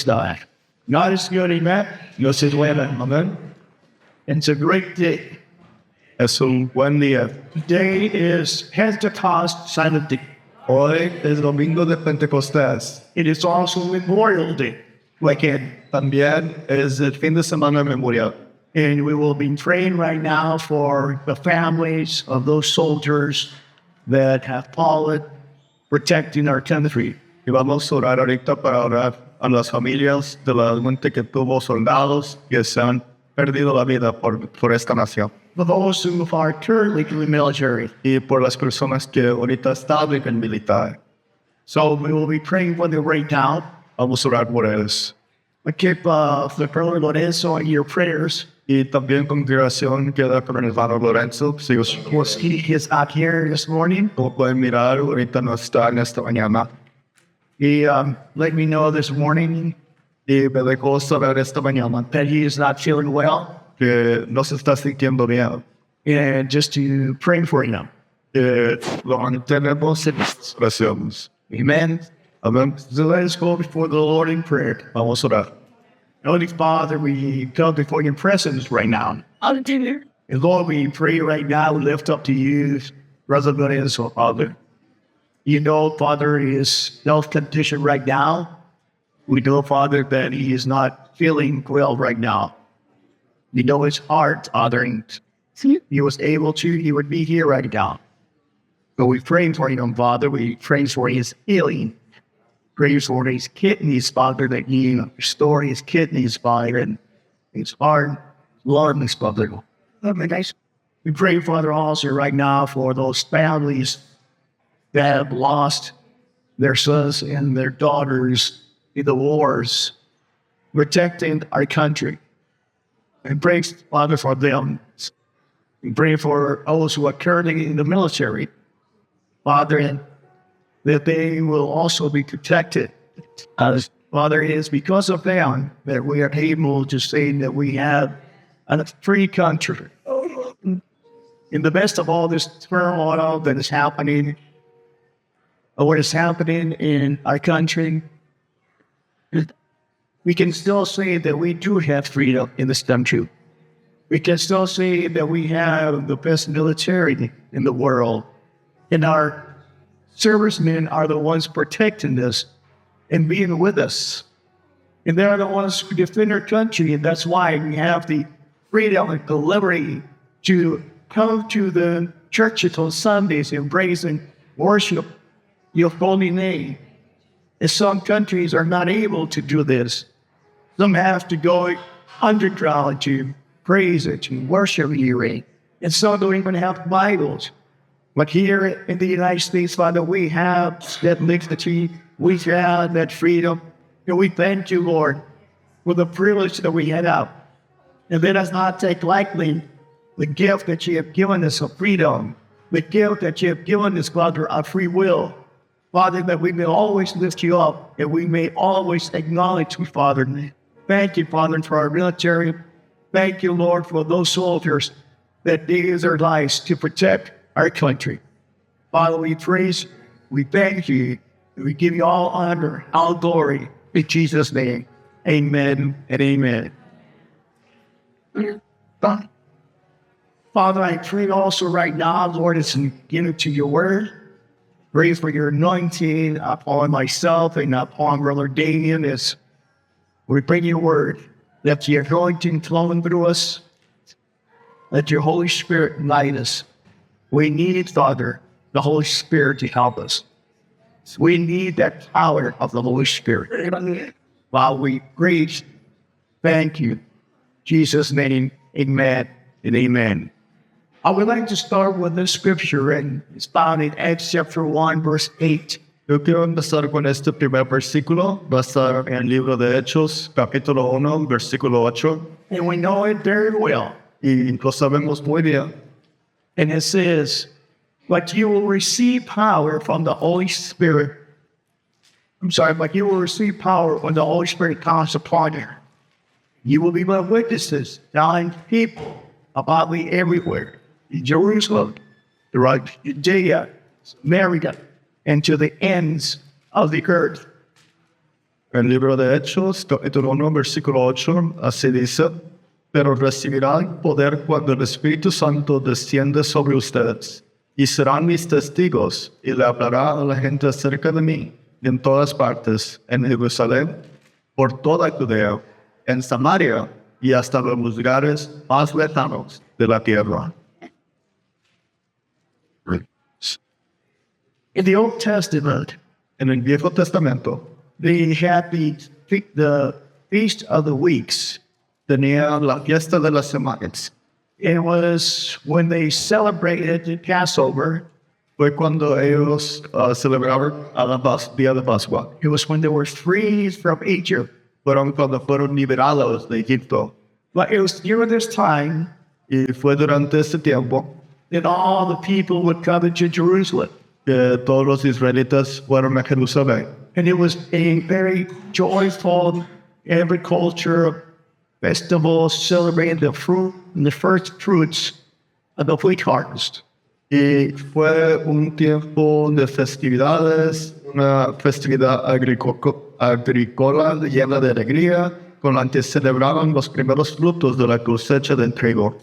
die. God is good, amen. Dios es bueno, amen. It's a great day. Es un buen día. Today is Pentecost Sunday. Hoy es Domingo de Pentecostés. It is also Memorial Day weekend. También es el fin de semana memorial. And we will be praying right now for the families of those soldiers that have fallen, protecting our country. Y vamos a orar ahorita para orar a las familias de la gente que tuvo soldados que se han perdido la vida por esta nación. For those who are currently in the military. Y por las personas que ahorita están en el militar. So we will be praying for them right now. Vamos a orar por ellos. I keep the brother Lorenzo in your prayers. Y también congregación queda con el hermano Lorenzo. Si os Of course, he is not here this morning. como pueden mirar, ahorita no está en esta mañana. He let me know this morning Y me dejó saber esta mañana that he is not feeling well, que no se está sintiendo bien. and just to pray for him. Que lo mantenemos en nuestras oraciones. Amen. Amén. So let us go before the Lord in prayer. Vamos a orar. Holy Father, we come before your presence right now. And Lord, we pray right now, we lift up to you, Brother Lorenzo, Father. You know, Father, his health condition right now. We know, Father, that he is not feeling well right now. You know his heart, Father, and he was able to, he would be here right now. But we pray for him, Father. We pray for his healing. Pray for his kidneys, Father, that you restore his kidneys, Father, and his heart, lungs, Father. We pray, Father, also right now for those families that have lost their sons and their daughters in the wars, protecting our country. And pray, Father, for them. We pray for those who are currently in the military, Father, and that they will also be protected. As Father, it is because of them that we are able to say that we have a free country. In the midst of all this turmoil that is happening, or what is happening in our country, we can still say that we do have freedom in this country. We can still say that we have the best military in the world. And our servicemen are the ones protecting us and being with us. And they're the ones who defend our country. And that's why we have the freedom and the liberty to come to the churches on Sundays and praise and worship your holy name. And some countries are not able to do this. Some have to go underground to praise it, to worship you. And some don't even have Bibles. But here in the United States, Father, we have that liberty, we have that freedom, and we thank you, Lord, for the privilege that we have. And let us not take lightly the gift that you have given us of freedom, the gift that you have given us, Father, of free will. Father, that we may always lift you up, and we may always acknowledge you, Father. Thank you, Father, for our military. Thank you, Lord, for those soldiers that gave their lives to protect our country. Father, we praise, we thank you, and we give you all honor, all glory. In Jesus' name, amen and amen. Father, I pray also right now, Lord, as we get into your word, pray for your anointing upon myself and upon Brother Damien as we bring your word. Let your anointing flowing through us. Let your Holy Spirit guide us. We need, Father, the Holy Spirit to help us. We need that power of the Holy Spirit. While we preach, thank you. In Jesus' name, amen and amen. I would like to start with this scripture, and it's found in Acts chapter 1, verse 8. Yo quiero empezar con este primer versículo. Va a estar en el libro de Hechos, capítulo 1, versículo 8. And we know it very well. Y lo sabemos muy bien. And it says, but you will receive power from the Holy Spirit. But you will receive power when the Holy Spirit comes upon you. You will be my witnesses, telling people about me everywhere. In Jerusalem, throughout Judea, Samaria, and to the ends of the earth. El libro de Hechos, capítulo 1, versículo 8, así dice: pero recibirán poder cuando el Espíritu Santo desciende sobre ustedes, y serán mis testigos, y le hablará a la gente acerca de mí, en todas partes, en Jerusalén, por toda Judea, en Samaria, y hasta los lugares más lejanos de la tierra. In the Old Testament, En el Viejo Testamento, they had the Feast of the Weeks. tenía la fiesta de las semanas. It was when they celebrated Passover. Fue cuando ellos celebraron a la día de Pascua. It was when they were freed from Egypt. Fueron cuando fueron liberados de Egipto. But it was during this time Y fue durante ese tiempo that all the people would come into Jerusalem. que todos los israelitas fueron a Jerusalén. And it was a very joyful agriculture festival celebrating the fruit and the first fruits of the wheat harvest. Y fue un tiempo de festividades, una festividad agrícola llena de alegría, con la que celebraban los primeros frutos de la cosecha del trigo.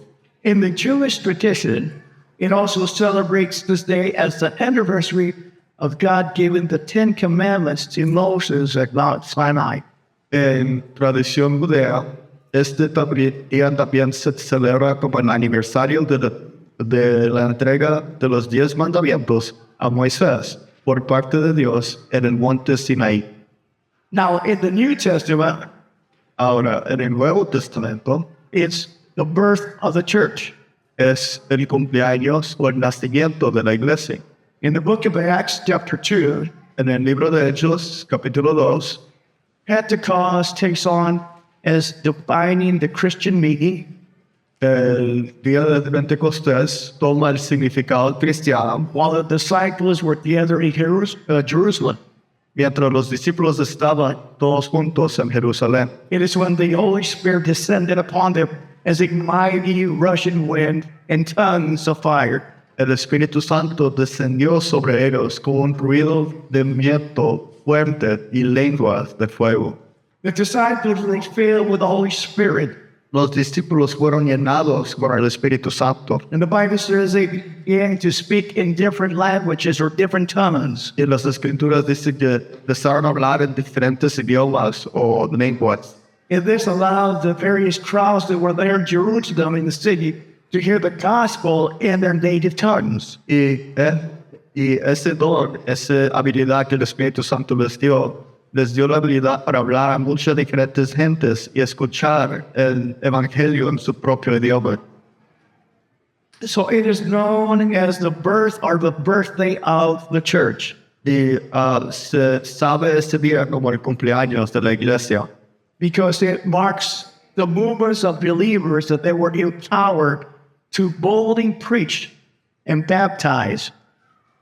In the Jewish tradition, it also celebrates this day as the anniversary of God giving the Ten Commandments to Moses at Mount Sinai. En tradición judea, este día también se celebra como el aniversario de la entrega de los 10 mandamientos a Moisés por parte de Dios en el monte Sinaí. Now, in the New Testament, Ahora, en el Nuevo Testamento, it's the birth of the church. es el cumpleaños o el nacimiento de la iglesia. In the book of Acts, chapter 2, En el libro de Hechos, capítulo 2, Pentecost takes on as defining the Christian meeting. el día de Pentecostés toma el significado cristiano, While the disciples were together in Jerusalem. mientras los discípulos estaban todos juntos en Jerusalén. It is when the Holy Spirit descended upon them as a mighty rushing wind and tongues of fire. El Espíritu Santo descendió sobre ellos con un ruido de viento fuerte y lenguas de fuego. The disciples were filled with the Holy Spirit. Los discípulos fueron llenados por el Espíritu Santo. And the Bible says they began to speak in different languages or different tongues. Y las Escrituras dicen que empezaron a hablar en diferentes idiomas o lenguas. And this allowed the various crowds that were there in Jerusalem in the city to hear the gospel in their native tongues. Y ese don, esa habilidad que el Espíritu Santo les dio la habilidad para hablar a muchas diferentes gentes y escuchar el Evangelio en su propio idioma. So it is known as the birth or the birthday of the church. Y se sabe ese día como el cumpleaños de la iglesia, Because it marks the movements of believers that they were empowered to boldly preach and baptize.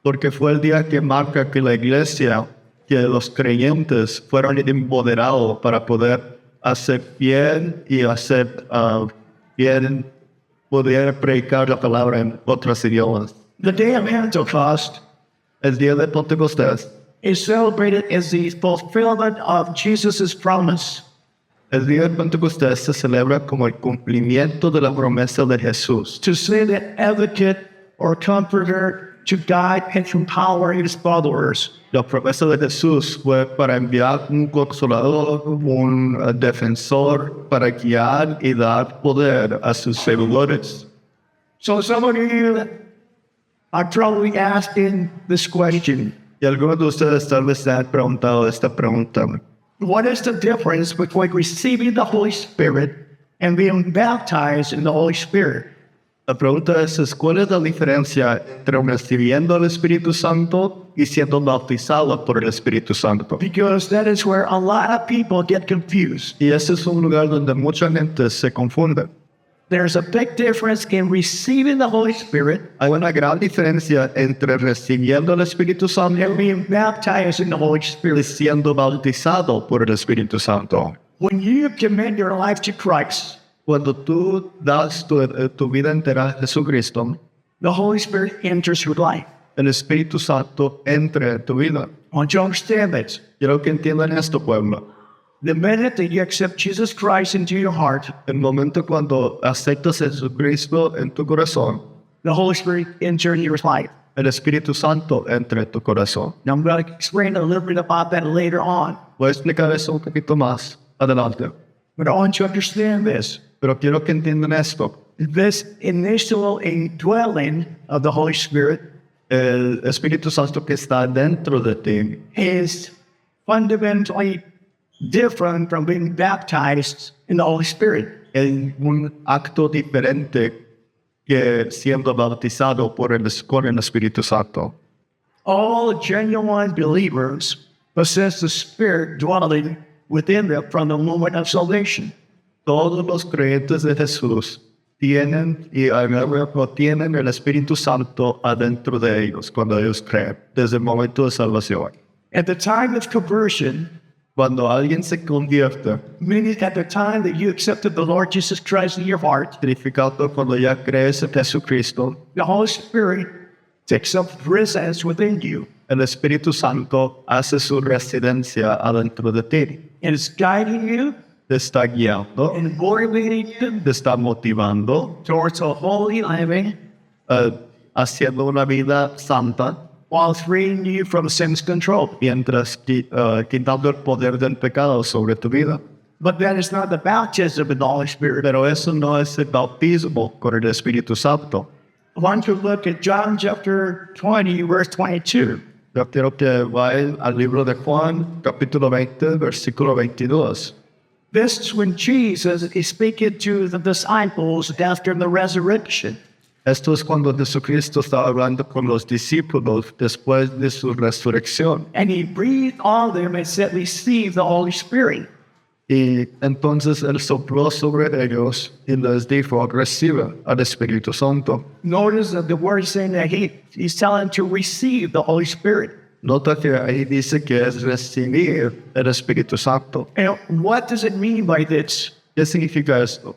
porque fue el día que marca que la iglesia, que los creyentes fueron empoderados para poder hacer bien y hacer bien, poder predicar la palabra en otros idiomas. The day of Pentecost El día de Pentecostés, is celebrated as the fulfillment of Jesus' promise. el día de Pentecostés se celebra como el cumplimiento de la promesa de Jesús, To send an advocate or comforter to guide and empower his followers. La promesa de Jesús fue para enviar un consolador, un defensor, para guiar y dar poder a sus seguidores. So some of you are probably asking this question. Y algunos de ustedes tal vez se han preguntado esta pregunta. What is the difference between receiving the Holy Spirit and being baptized in the Holy Spirit? La pregunta es, ¿cuál es la diferencia entre recibiendo el Espíritu Santo y siendo bautizado por el Espíritu Santo? Because that is where a lot of people get confused. Y ese es un lugar donde mucha gente se confunde. There's a big difference in receiving the Holy Spirit Hay una gran diferencia entre recibiendo el Espíritu Santo and being baptized in the Holy y Spirit. siendo bautizado por el Espíritu Santo. When you commit your life to Christ, Cuando tú das tu vida entera a Jesucristo, the Holy Spirit enters your life. el Espíritu Santo entra en tu vida. I want you to understand this. Quiero que entiendan esto, pueblo. The minute that you accept Jesus Christ into your heart, el momento cuando aceptas a Jesucristo en tu corazón, the Holy Spirit enters your life. el Espíritu Santo entra en tu corazón. Now, I'm going to explain a little bit about that later on, Voy a explicar eso un poquito más adelante, but I want you to understand this. pero quiero que entiendan esto. This initial indwelling of the Holy Spirit El Espíritu Santo que está dentro de ti is fundamentally different from being baptized in the Holy Spirit. es un acto diferente que siendo bautizado con el Espíritu Santo. All genuine believers possess the Spirit dwelling within them from the moment of salvation. Todos los creyentes de Jesús tienen tienen el Espíritu Santo adentro de ellos cuando ellos creen, desde el momento de salvación. At the time of conversion, Cuando alguien se convierte, meaning at the time that you accepted the Lord Jesus Christ in your heart, significando cuando ya crees en Jesucristo, the Holy Spirit takes up residence within you el Espíritu Santo hace su residencia adentro de ti. and is guiding you Te está guiando, and motivating you te está motivando, towards a holy living haciendo una vida santa, while freeing you from sin's control. mientras quitando el poder del pecado sobre tu vida. But that is not the baptism in the Holy Spirit. Pero eso no es el bautismo con el Espíritu Santo. I want you to look at John chapter 20, verse 22. Yo quiero que vayan al libro de Juan, capítulo 20, versículo 22. This is when Jesus is speaking to the disciples after the resurrection. Esto es cuando Jesucristo estaba hablando con los discípulos después de su resurrección. And he breathed on them and said, receive the Holy Spirit. Y entonces Él sopló sobre ellos y les dijo, recibe al Espíritu Santo. Notice that the word is saying that he's telling them to receive the Holy Spirit. Nota que ahí dice que es recibir el Espíritu Santo. And what does it mean by this? ¿Qué significa esto?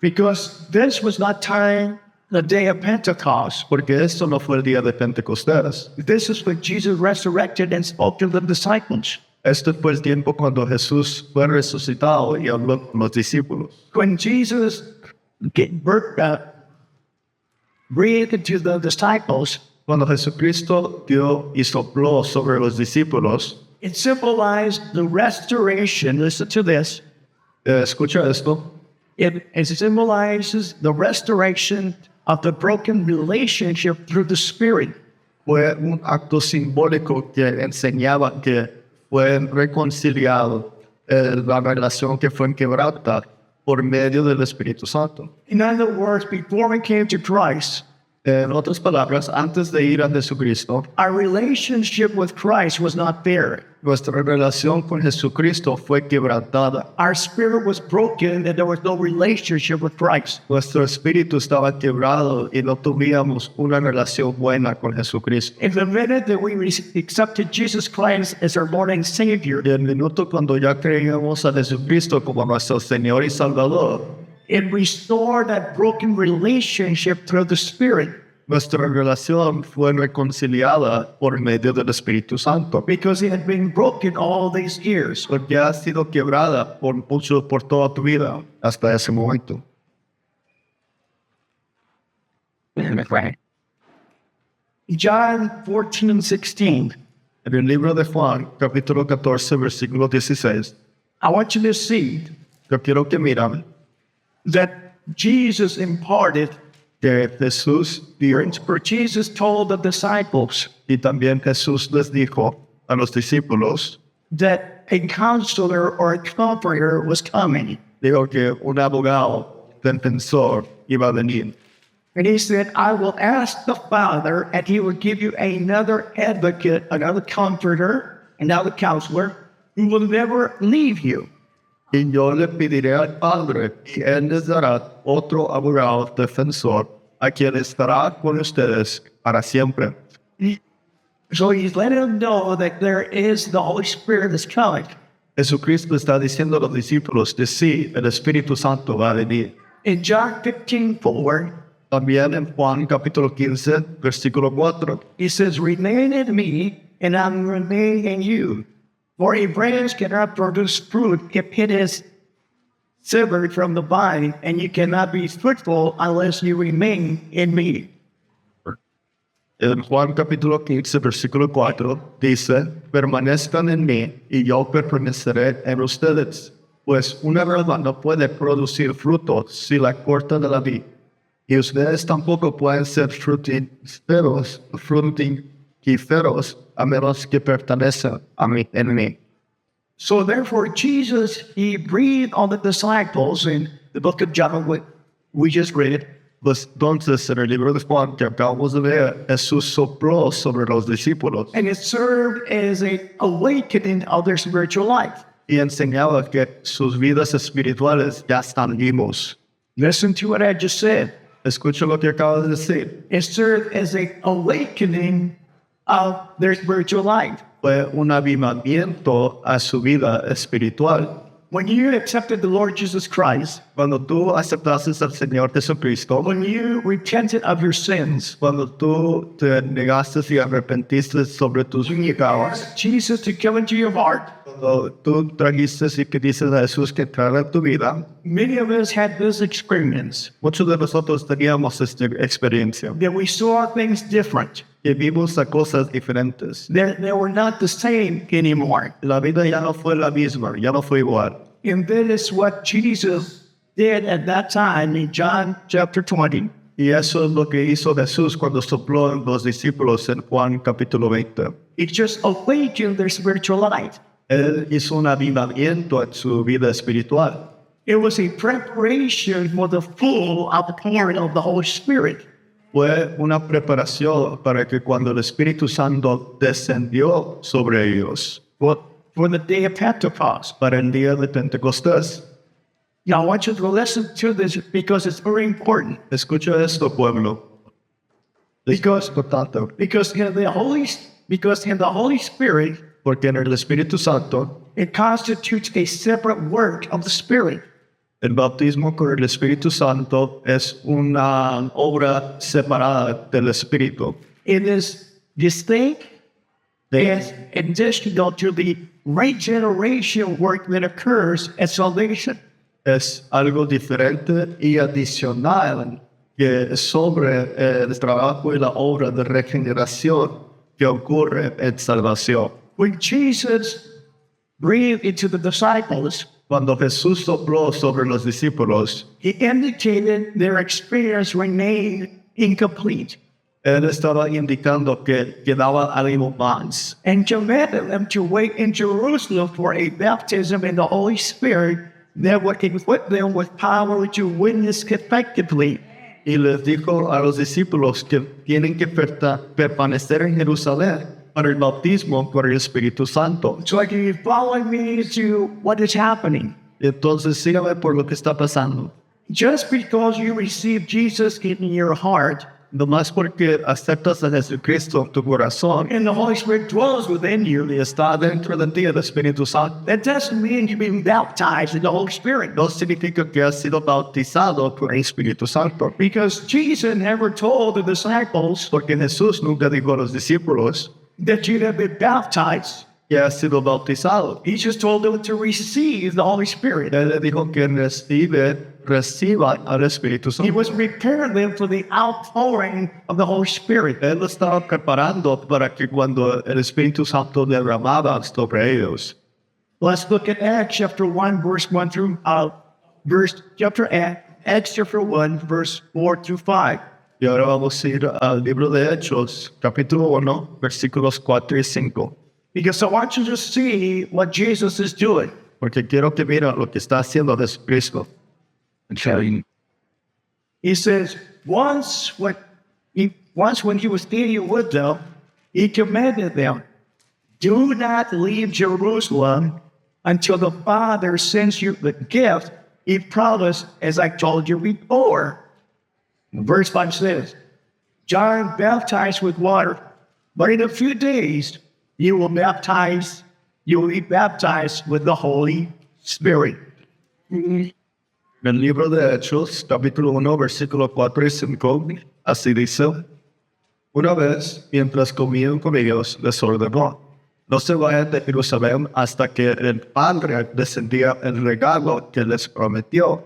Because this was not time, the day of Pentecost. Porque esto no fue el día de Pentecostés. This is when Jesus resurrected and spoke to the disciples. Esto fue el tiempo cuando Jesús fue resucitado y habló con los discípulos. When Jesus breathed into the disciples, Cuando Jesucristo dio y sopló sobre los discípulos, it symbolized the restoration. Listen to this. escucha esto, It symbolizes the restoration of the broken relationship through the Spirit. fue un acto simbólico que enseñaba que fue reconciliado la relación que fue quebrada por medio del Espíritu Santo. In other words, before we came to Christ, En otras palabras, antes de ir a Jesucristo, our relationship with Christ was not there. nuestra relación con Jesucristo fue quebrantada. Our spirit was broken and there was no relationship with Christ. Nuestro espíritu estaba quebrado y no tuvimos una relación buena con Jesucristo. In the minute that we accepted Jesus Christ as our Lord and Savior, Y el minuto cuando ya creíamos a Jesucristo como nuestro Señor y Salvador, it restored that broken relationship through the Spirit. nuestra relación fue reconciliada por medio del Espíritu Santo, Because it had been broken all these years. porque ha sido quebrada por toda tu vida hasta ese momento. John 14:16. En el libro de Juan, capítulo 14, versículo 16, I want you to see yo quiero que miren that Jesus imparted, que Jesús dio for Jesus told the disciples y también Jesús les dijo a los discípulos, that a counselor or a comforter was coming. dijo que un abogado, defensor, iba a venir. And he said, I will ask the Father, and he will give you another advocate, another comforter, another counselor, who will never leave you. Y yo le pediré al Padre, y Él les dará otro abogado defensor, a quien estará con ustedes para siempre. So he's letting them know that there is the Holy Spirit that's coming. Jesucristo está diciendo a los discípulos de sí, el Espíritu Santo va a venir. In John 15:4, También en Juan capítulo 15, versículo 4, he says, remain in me, and I'm remaining in you. For a branch cannot produce fruit if it is severed from the vine, and you cannot be fruitful unless you remain in me. En Juan capítulo 15, versículo 4, dice, permanezcan en mí y yo permaneceré en ustedes, pues una rama no puede producir fruto si la cortan de la vid, y ustedes tampoco pueden ser frutíferos a menos que pertenezcan a mí en mí. So therefore, Jesus, he breathed on the disciples in the book of John, what we just read. Pues entonces en el libro de Juan que acabamos de leer, Jesús sopló sobre los discípulos And it served as an awakening of their spiritual life. y enseñaba que sus vidas espirituales ya están vivos. Listen to what I just said. Escucha lo que acabo de decir. It served as an awakening of their spiritual life. Fue un avivamiento a su vida espiritual. When you accepted the Lord Jesus Christ, Cuando tú aceptaste al Señor Jesucristo, when you repented of your sins, cuando tú te negaste y arrepentiste sobre tus pecados, asked Jesus to come into your heart, cuando tú trajiste y que dices a Jesús que entrara en tu vida, many of us had this experience muchos de nosotros teníamos esta experiencia, that we saw things different. que vimos a cosas diferentes. They were not the same anymore. La vida ya no fue la misma, ya no fue igual. And that is what Jesus did at that time in John chapter 20. Y eso es lo que hizo Jesús cuando sopló en los discípulos en Juan capítulo 20. It just awakened their spiritual life. Él hizo un avivamiento en su vida espiritual. It was a preparation for the full outpouring of the Holy Spirit. Fue una preparación para que cuando el Espíritu Santo descendió sobre ellos, For the day of Pentecost. para el día de Pentecostés. Now, I want you to listen to this because it's very important. Escucha esto, pueblo. Because, Tanto, because in the Holy Spirit, porque en el Espíritu Santo, it constitutes a separate work of the Spirit. el bautismo con el Espíritu Santo es una obra separada del Espíritu. It is distinct De- as additional to the regeneration work that occurs at salvation. Es algo diferente y adicional que sobre el trabajo y la obra de regeneración que ocurre en salvación. When Jesus breathed into the disciples, Cuando Jesús sopló sobre los discípulos, he indicated their experience remained incomplete Él estaba indicando que quedaba algo más and commanded them to wait in Jerusalem for a baptism in the Holy Spirit that would equip them with power to witness effectively. y les dijo a los discípulos que tienen que permanecer en Jerusalén para el bautismo por el Espíritu Santo. So can you follow me to what is happening? Entonces sígame por lo que está pasando. Just because you receive Jesus in your heart Nomás porque aceptas a Jesucristo en tu corazón and the Holy Spirit dwells within you, y está dentro de ti el Espíritu Santo, that doesn't mean you've been baptized in the Holy Spirit. no significa que has sido bautizado por el Espíritu Santo. Because Jesus never told the disciples Porque Jesús nunca dijo a los discípulos that you'd have been baptized. que has sido bautizado. He just told them to receive the Holy Spirit. Él le dijo que reciban al Espíritu He Santo. was preparing them for the outpouring of the Holy Spirit. Él lo estaba preparando para que cuando el Espíritu Santo derramaba sobre ellos. Let's look at Acts chapter 1, verse 1 through Acts chapter 1, verse 4 through 5. Y ahora vamos a ir al libro de Hechos, capítulo 1, versículos 4 y 5. Because I want you to see what Jesus is doing. Porque quiero que miren lo que está haciendo Jesucristo. He says, once when he was eating with them, he commanded them, do not leave Jerusalem until the Father sends you the gift he promised, as I told you before. Verse 5 says, John baptized with water, but in a few days you will be baptized with the Holy Spirit. En el libro de Hechos, capítulo 1, versículo 4 y 5, así dice, una vez, mientras comían con ellos, les ordenó, No se vayan de Jerusalén hasta que el Padre les envíe el regalo que les prometió.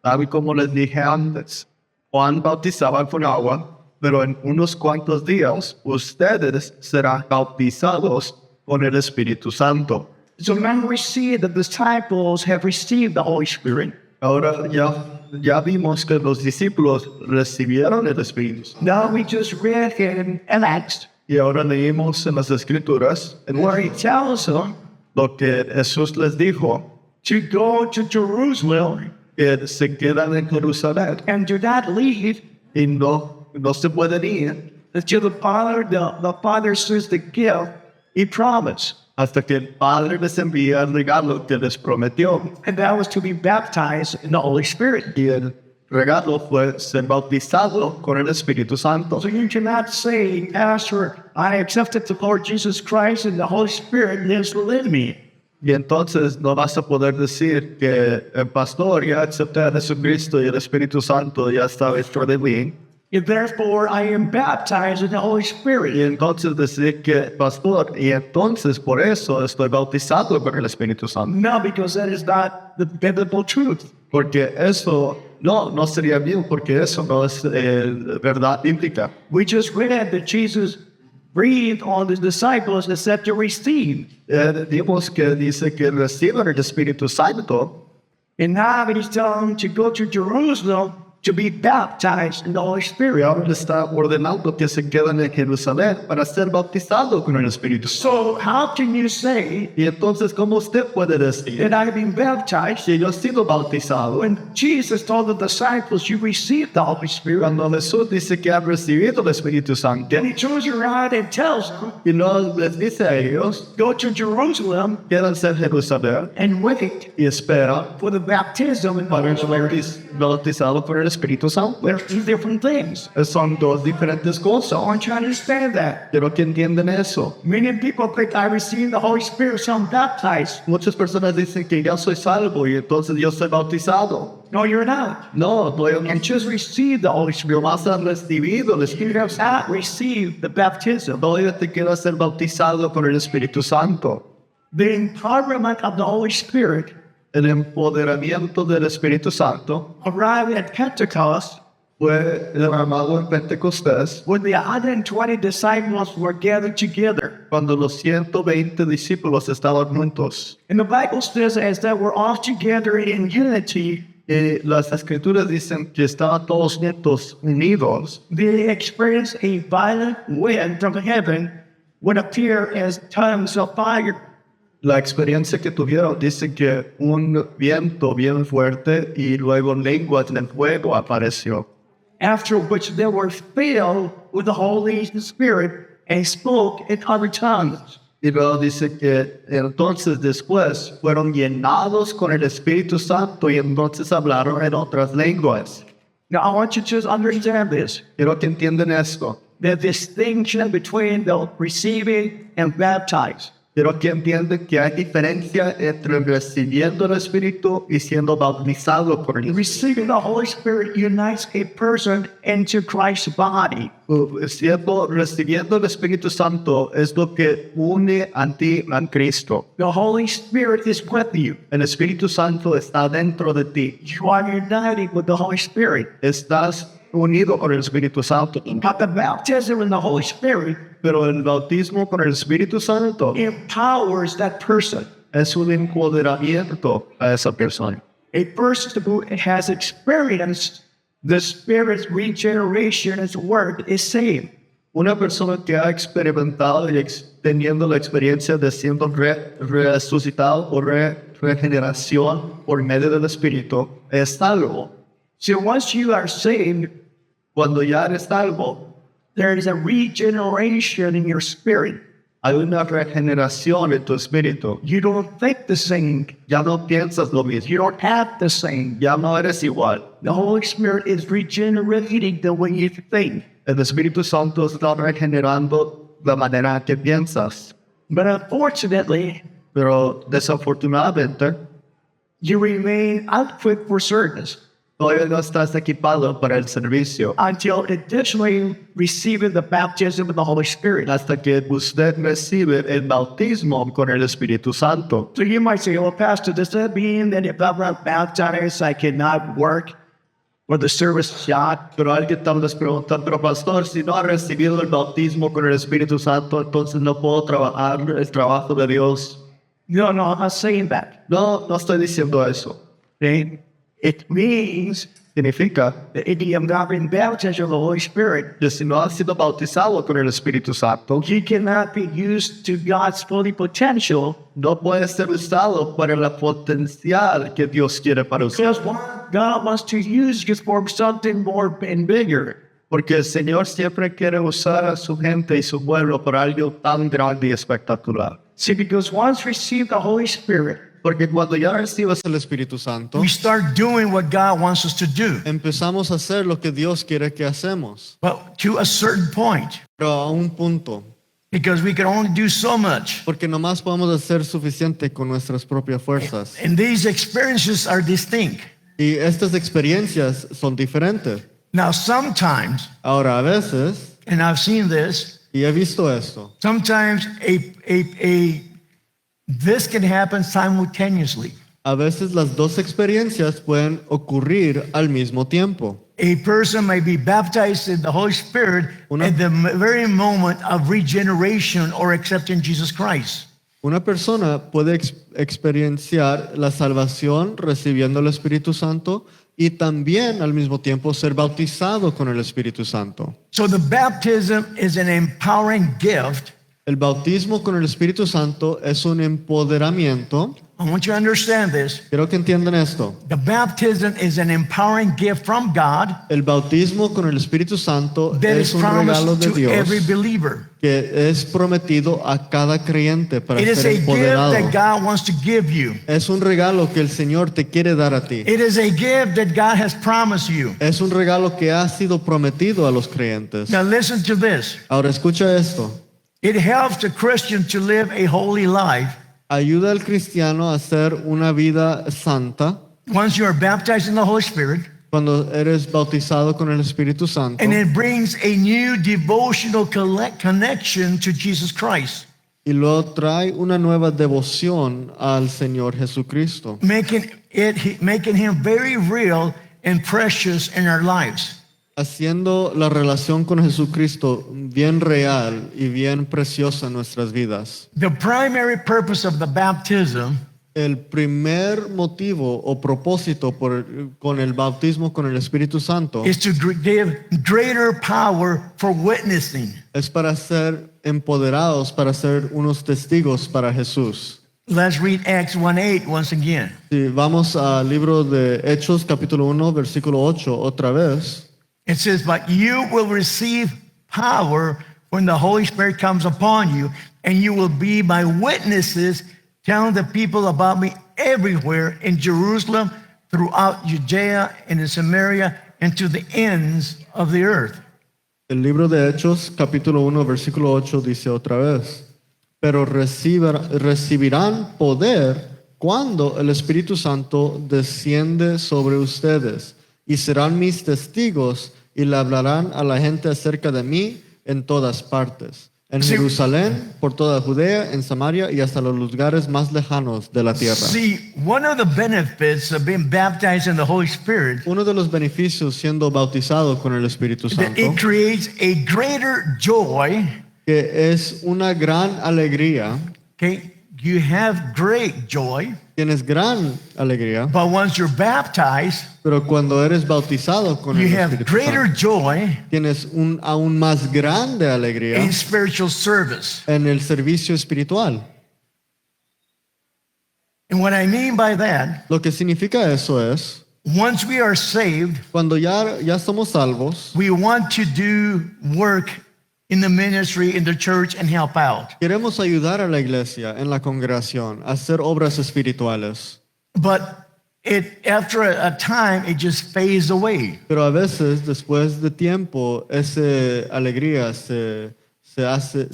Tal y como les dije antes, Juan bautizaba con agua, pero en unos cuantos días ustedes serán bautizados con el Espíritu Santo. So now we see that the disciples have received the Holy Spirit. Ahora ya vimos que los discípulos recibieron el Espíritu Santo. Now we just read in Acts Y ahora leímos en las Escrituras where he tells them lo que Jesús les dijo, to go to Jerusalem que se quedan en Jerusalén and do not leave y no se pueden ir until the Father sends the gift he promised. hasta que el Padre les envía el regalo que les prometió. And that was to be baptized in the Holy Spirit. Y el regalo fue ser bautizado con el Espíritu Santo. So you cannot say, Pastor, I accepted the Lord Jesus Christ and the Holy Spirit lives within me. Y entonces no vas a poder decir que el pastor ya acepté a Jesucristo y el Espíritu Santo ya está dentro de mí. And therefore I am baptized in the Holy Y Spirit. entonces decir que pastor, y entonces por eso estoy bautizado con el Espíritu Santo. No, because that is not the biblical truth. Porque eso no sería bien, porque eso no es verdad bíblica. We just read that Jesus breathed on the disciples and said to receive. Vimos que dice que reciban el Espíritu Santo. And now he's telling them to go to Jerusalem to be baptized in the Holy Y Spirit. ahora le está ordenando que se queden en Jerusalén para ser bautizados con el Espíritu Santo. So how can you say Y entonces, ¿cómo usted puede decir that I've been baptized que yo he sido bautizado? when Jesus told the disciples you received the Holy Spirit? Cuando Jesús dice que ha recibido el Espíritu Santo Then he turns around and tells them, y no les dice a ellos, go to Jerusalem quédense en Jerusalén and wait y espera for the baptism in the para Holy ser Spirit. bautizado por el Espíritu Santo. There's two different things. Son dos diferentes So I cosas. want you to understand that. Quiero que entiendan eso. Many people think I received the Holy Spirit, so I'm baptized. Muchas personas dicen que ya soy salvo y entonces yo soy bautizado. No, you're not. No, You just received the Holy Spirit. más has recibido el You Espíritu have not received the baptism. Todavía te quiero ser bautizado por el Espíritu Santo. The empowerment of the Holy Spirit El empoderamiento del Espíritu Santo arrived at Pentecost fue derramado en Pentecostés when the 120 disciples were gathered together. cuando los 120 discípulos estaban juntos. And the Bible says as they were all together in unity, Y las escrituras dicen que estaban todos juntos, unidos. they experienced a violent wind from heaven would appear as tongues of fire. La experiencia que tuvieron dice que un viento bien fuerte y luego lenguas de fuego apareció. After which they were filled with the Holy Spirit and spoke in other tongues. Y luego dice que entonces después fueron llenados con el Espíritu Santo y entonces hablaron en otras lenguas. Now I want you to just understand this. Quiero que entiendan esto. The distinction between the receiving and baptized. Quiero que entiendan que hay diferencia entre recibiendo el Espíritu y siendo bautizado por él. Receiving the Holy Spirit unites a person into Christ's body. Recibiendo el Espíritu Santo es lo que une a ti a Cristo. The Holy Spirit is with you. El Espíritu Santo está dentro de ti. You are united with the Holy Spirit. Estás unido con el Espíritu Santo. But the baptism in the Holy Spirit Pero el bautismo con el Espíritu Santo empowers that person. es un empoderamiento a esa persona. A person who has experienced the Spirit's regeneration as work is saved. Una persona que ha experimentado y teniendo la experiencia de siendo resucitado o regeneración por medio del Espíritu es salvo. So once you are saved, Cuando ya eres salvo, there is a regeneration in your spirit. hay una regeneración en tu espíritu. You don't think the same. Ya no piensas lo mismo. You don't act the same. Ya no eres igual. The Holy Spirit is regenerating the way you think. El Espíritu Santo está regenerando la manera que piensas. But unfortunately, Pero desafortunadamente, you remain unfit for service. Todavía no estás equipado para el servicio until additionally receiving the baptism of the Holy Spirit. hasta que usted recibe el bautismo con el Espíritu Santo. So you might say, well, Pastor, does that mean that if I'm not baptized, I cannot work for the service of God? Pero alguien tal vez pregunta, pero pastor, si no ha recibido el bautismo con el Espíritu Santo, entonces no puedo trabajar el trabajo de Dios. No, I'm not saying that. No, no estoy diciendo eso. Okay? It means Significa that if you have not been baptized with the Holy Spirit, que si no ha sido bautizado con el Espíritu Santo, you cannot be used to God's fully potential, no puede ser usado para la potencial que Dios quiere para usted. because God wants to use you for something more and bigger. Porque el Señor siempre quiere usar a su gente y su pueblo para algo tan grande y espectacular. See, because once received the Holy Spirit, Porque cuando ya recibes el Espíritu Santo, we start doing what God wants us to do. empezamos a hacer lo que Dios quiere que hacemos, But to a certain point, pero a un punto, because we can only do so much. porque nomás podemos hacer suficiente con nuestras propias fuerzas. And these experiences are distinct. Y estas experiencias son diferentes. Now, sometimes, Ahora, a veces, and I've seen this, y he visto esto, sometimes this can happen simultaneously. a veces las dos experiencias pueden ocurrir al mismo tiempo. A person may be baptized in the Holy Spirit at the very moment of regeneration or accepting Jesus Christ. Una persona puede experienciar la salvación recibiendo el Espíritu Santo y también al mismo tiempo ser bautizado con el Espíritu Santo. So the baptism is an empowering gift. El bautismo con el Espíritu Santo es un empoderamiento. I want you to understand this. Quiero que entiendan esto. The baptism is an empowering gift from God El bautismo con el Espíritu Santo that es is un regalo promised de to Dios every believer. que es prometido a cada creyente para It is ser a gift empoderado. that God wants to give you. Es un regalo que el Señor te quiere dar a ti. It is a gift that God has promised you. Es un regalo que ha sido prometido a los creyentes. Now listen to this. Ahora escucha esto. It helps the Christian to live a holy life. Ayuda al cristiano a hacer una vida santa Once you are baptized in the Holy Spirit, cuando eres bautizado con el Espíritu Santo. and it brings a new devotional connection to Jesus Christ, Y luego trae una nueva devoción al Señor Jesucristo, making him very real and precious in our lives. haciendo la relación con Jesucristo bien real y bien preciosa en nuestras vidas. The primary purpose of the baptism El primer motivo o propósito con el bautismo con el Espíritu Santo is to give greater power for witnessing. es para ser empoderados, para ser unos testigos para Jesús. Let's read Acts 1:8 once again. Si vamos al libro de Hechos capítulo 1 versículo 8 otra vez. It says, but you will receive power when the Holy Spirit comes upon you, and you will be my witnesses, telling the people about me everywhere in Jerusalem, throughout Judea and in Samaria, and to the ends of the earth. El libro de Hechos, capítulo 1, versículo 8, dice otra vez, pero recibirán poder cuando el Espíritu Santo desciende sobre ustedes y serán mis testigos y le hablarán a la gente acerca de mí en todas partes, en Sí. Jerusalén, por toda Judea, en Samaria y hasta los lugares más lejanos de la tierra. See, one of the benefits of being baptized in the Holy Spirit, Uno de los beneficios siendo bautizado con el Espíritu that Santo, it creates a greater joy. que es una gran alegría. Okay, you have great joy, Tienes gran alegría, but once you're baptized, pero cuando eres bautizado con you el have Espíritu greater Santo, joy tienes aún más grande alegría in spiritual service. en el servicio espiritual. And what I mean by that, Lo que significa eso es, once we are saved, cuando ya somos salvos, we want to do work in the ministry, in the church, and help out. queremos ayudar a la iglesia, en la congregación, a hacer obras espirituales. But after a time, it just fades away. Pero a veces, después de tiempo, esa alegría se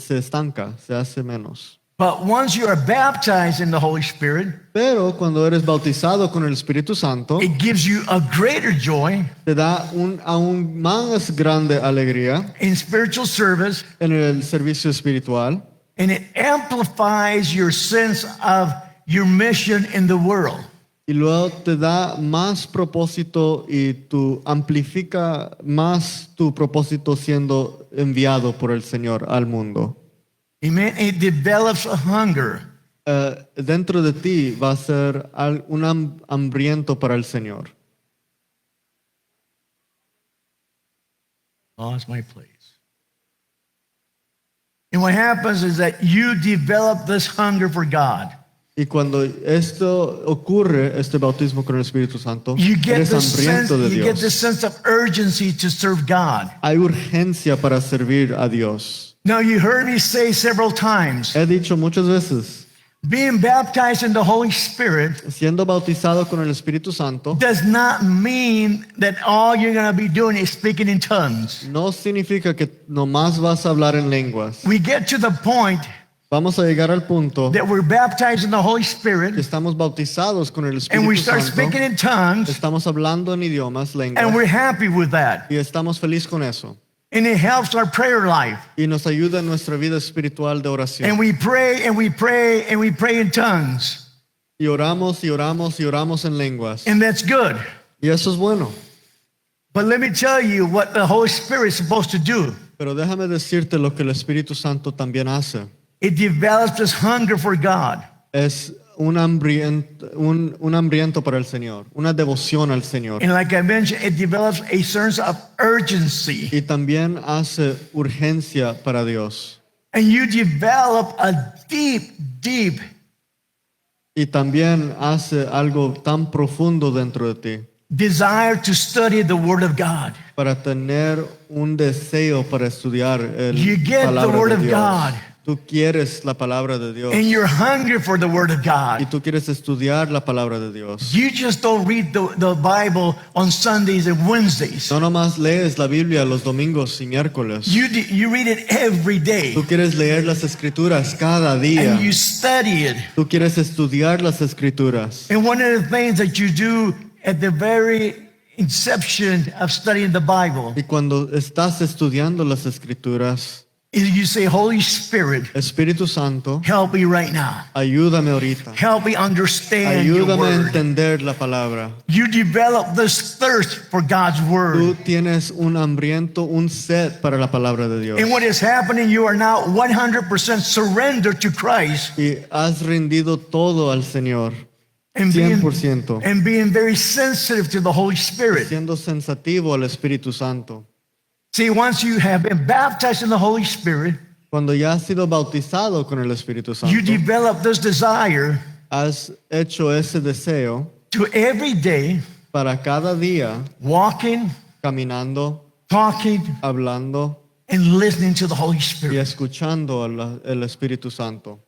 estanca, se hace menos. But once you are baptized in the Holy Spirit, Pero cuando eres bautizado con el Espíritu Santo, it gives you a greater joy te da aún más grande alegría in spiritual service, en el servicio espiritual and it amplifies your sense of your mission in the world. y luego te da más propósito y tú amplifica más tu propósito siendo enviado por el Señor al mundo. Amen. It develops a hunger. Dentro de ti va a ser un hambriento para el Señor. Lost my place. And what happens is that you develop this hunger for God. Y cuando esto ocurre, este bautismo con el Espíritu Santo, You get eres this sense, hambriento de you get this Dios. sense of urgency to serve God. Hay urgencia para servir a Dios. Now you heard me say several times, He dicho muchas veces, being baptized in the Holy Spirit siendo bautizado con el Espíritu Santo, does not mean that all you're going to be doing is speaking in tongues. no significa que nomás vas a hablar en lenguas. We get to the point Vamos a llegar al punto that we're baptized in the Holy que Spirit estamos bautizados con el and we Espíritu start Santo, speaking in tongues estamos hablando en idiomas, and lenguas, we're happy with that. y estamos felices con eso. And it helps our prayer life. Y nos ayuda en nuestra vida espiritual de oración. And we pray and we pray and we pray in tongues. Y oramos y oramos y oramos en lenguas. And that's good. Y eso es bueno. But let me tell you what the Holy Spirit is supposed to do. Pero déjame decirte lo que el Espíritu Santo también hace. It develops this hunger for God. Es un hambriento para el Señor, una devoción al Señor. And like I mentioned, it develops a sense of urgency. Y también hace urgencia para Dios. And you develop a deep, deep Y también hace algo tan profundo dentro de ti, desire to study the Word of God. para tener un deseo para estudiar You get the palabra Word de of Dios. God. Tú quieres la palabra de Dios. And you're hungry for the Word of Y God. tú quieres estudiar la palabra de Dios. You just don't read the Bible on Sundays and Wednesdays. No nomás lees la Biblia los domingos y miércoles. You read it every day. Tú quieres leer las escrituras cada día. And you study it. Tú quieres estudiar las escrituras. And one of the things that you do at the very inception of studying the Bible Y cuando estás estudiando las escrituras, is you say, Holy Spirit, Espíritu Santo, help me right now. ayúdame ahorita. Help me understand your Ayúdame a word. entender la palabra. You develop this thirst for God's Tú word. tienes un hambriento, un sed para la palabra de Dios. And what is happening, you are now 100% surrendered to Christ Y has rendido todo al Señor, and 100%, and being very sensitive to the Holy Spirit. siendo sensativo al Espíritu Santo. See, once you have been baptized in the Holy Spirit, Cuando ya has sido bautizado con el Espíritu Santo, you develop this desire has hecho ese deseo to every day para cada día, walking, caminando, talking, hablando and listening to the Holy y Spirit. escuchando al Espíritu Santo.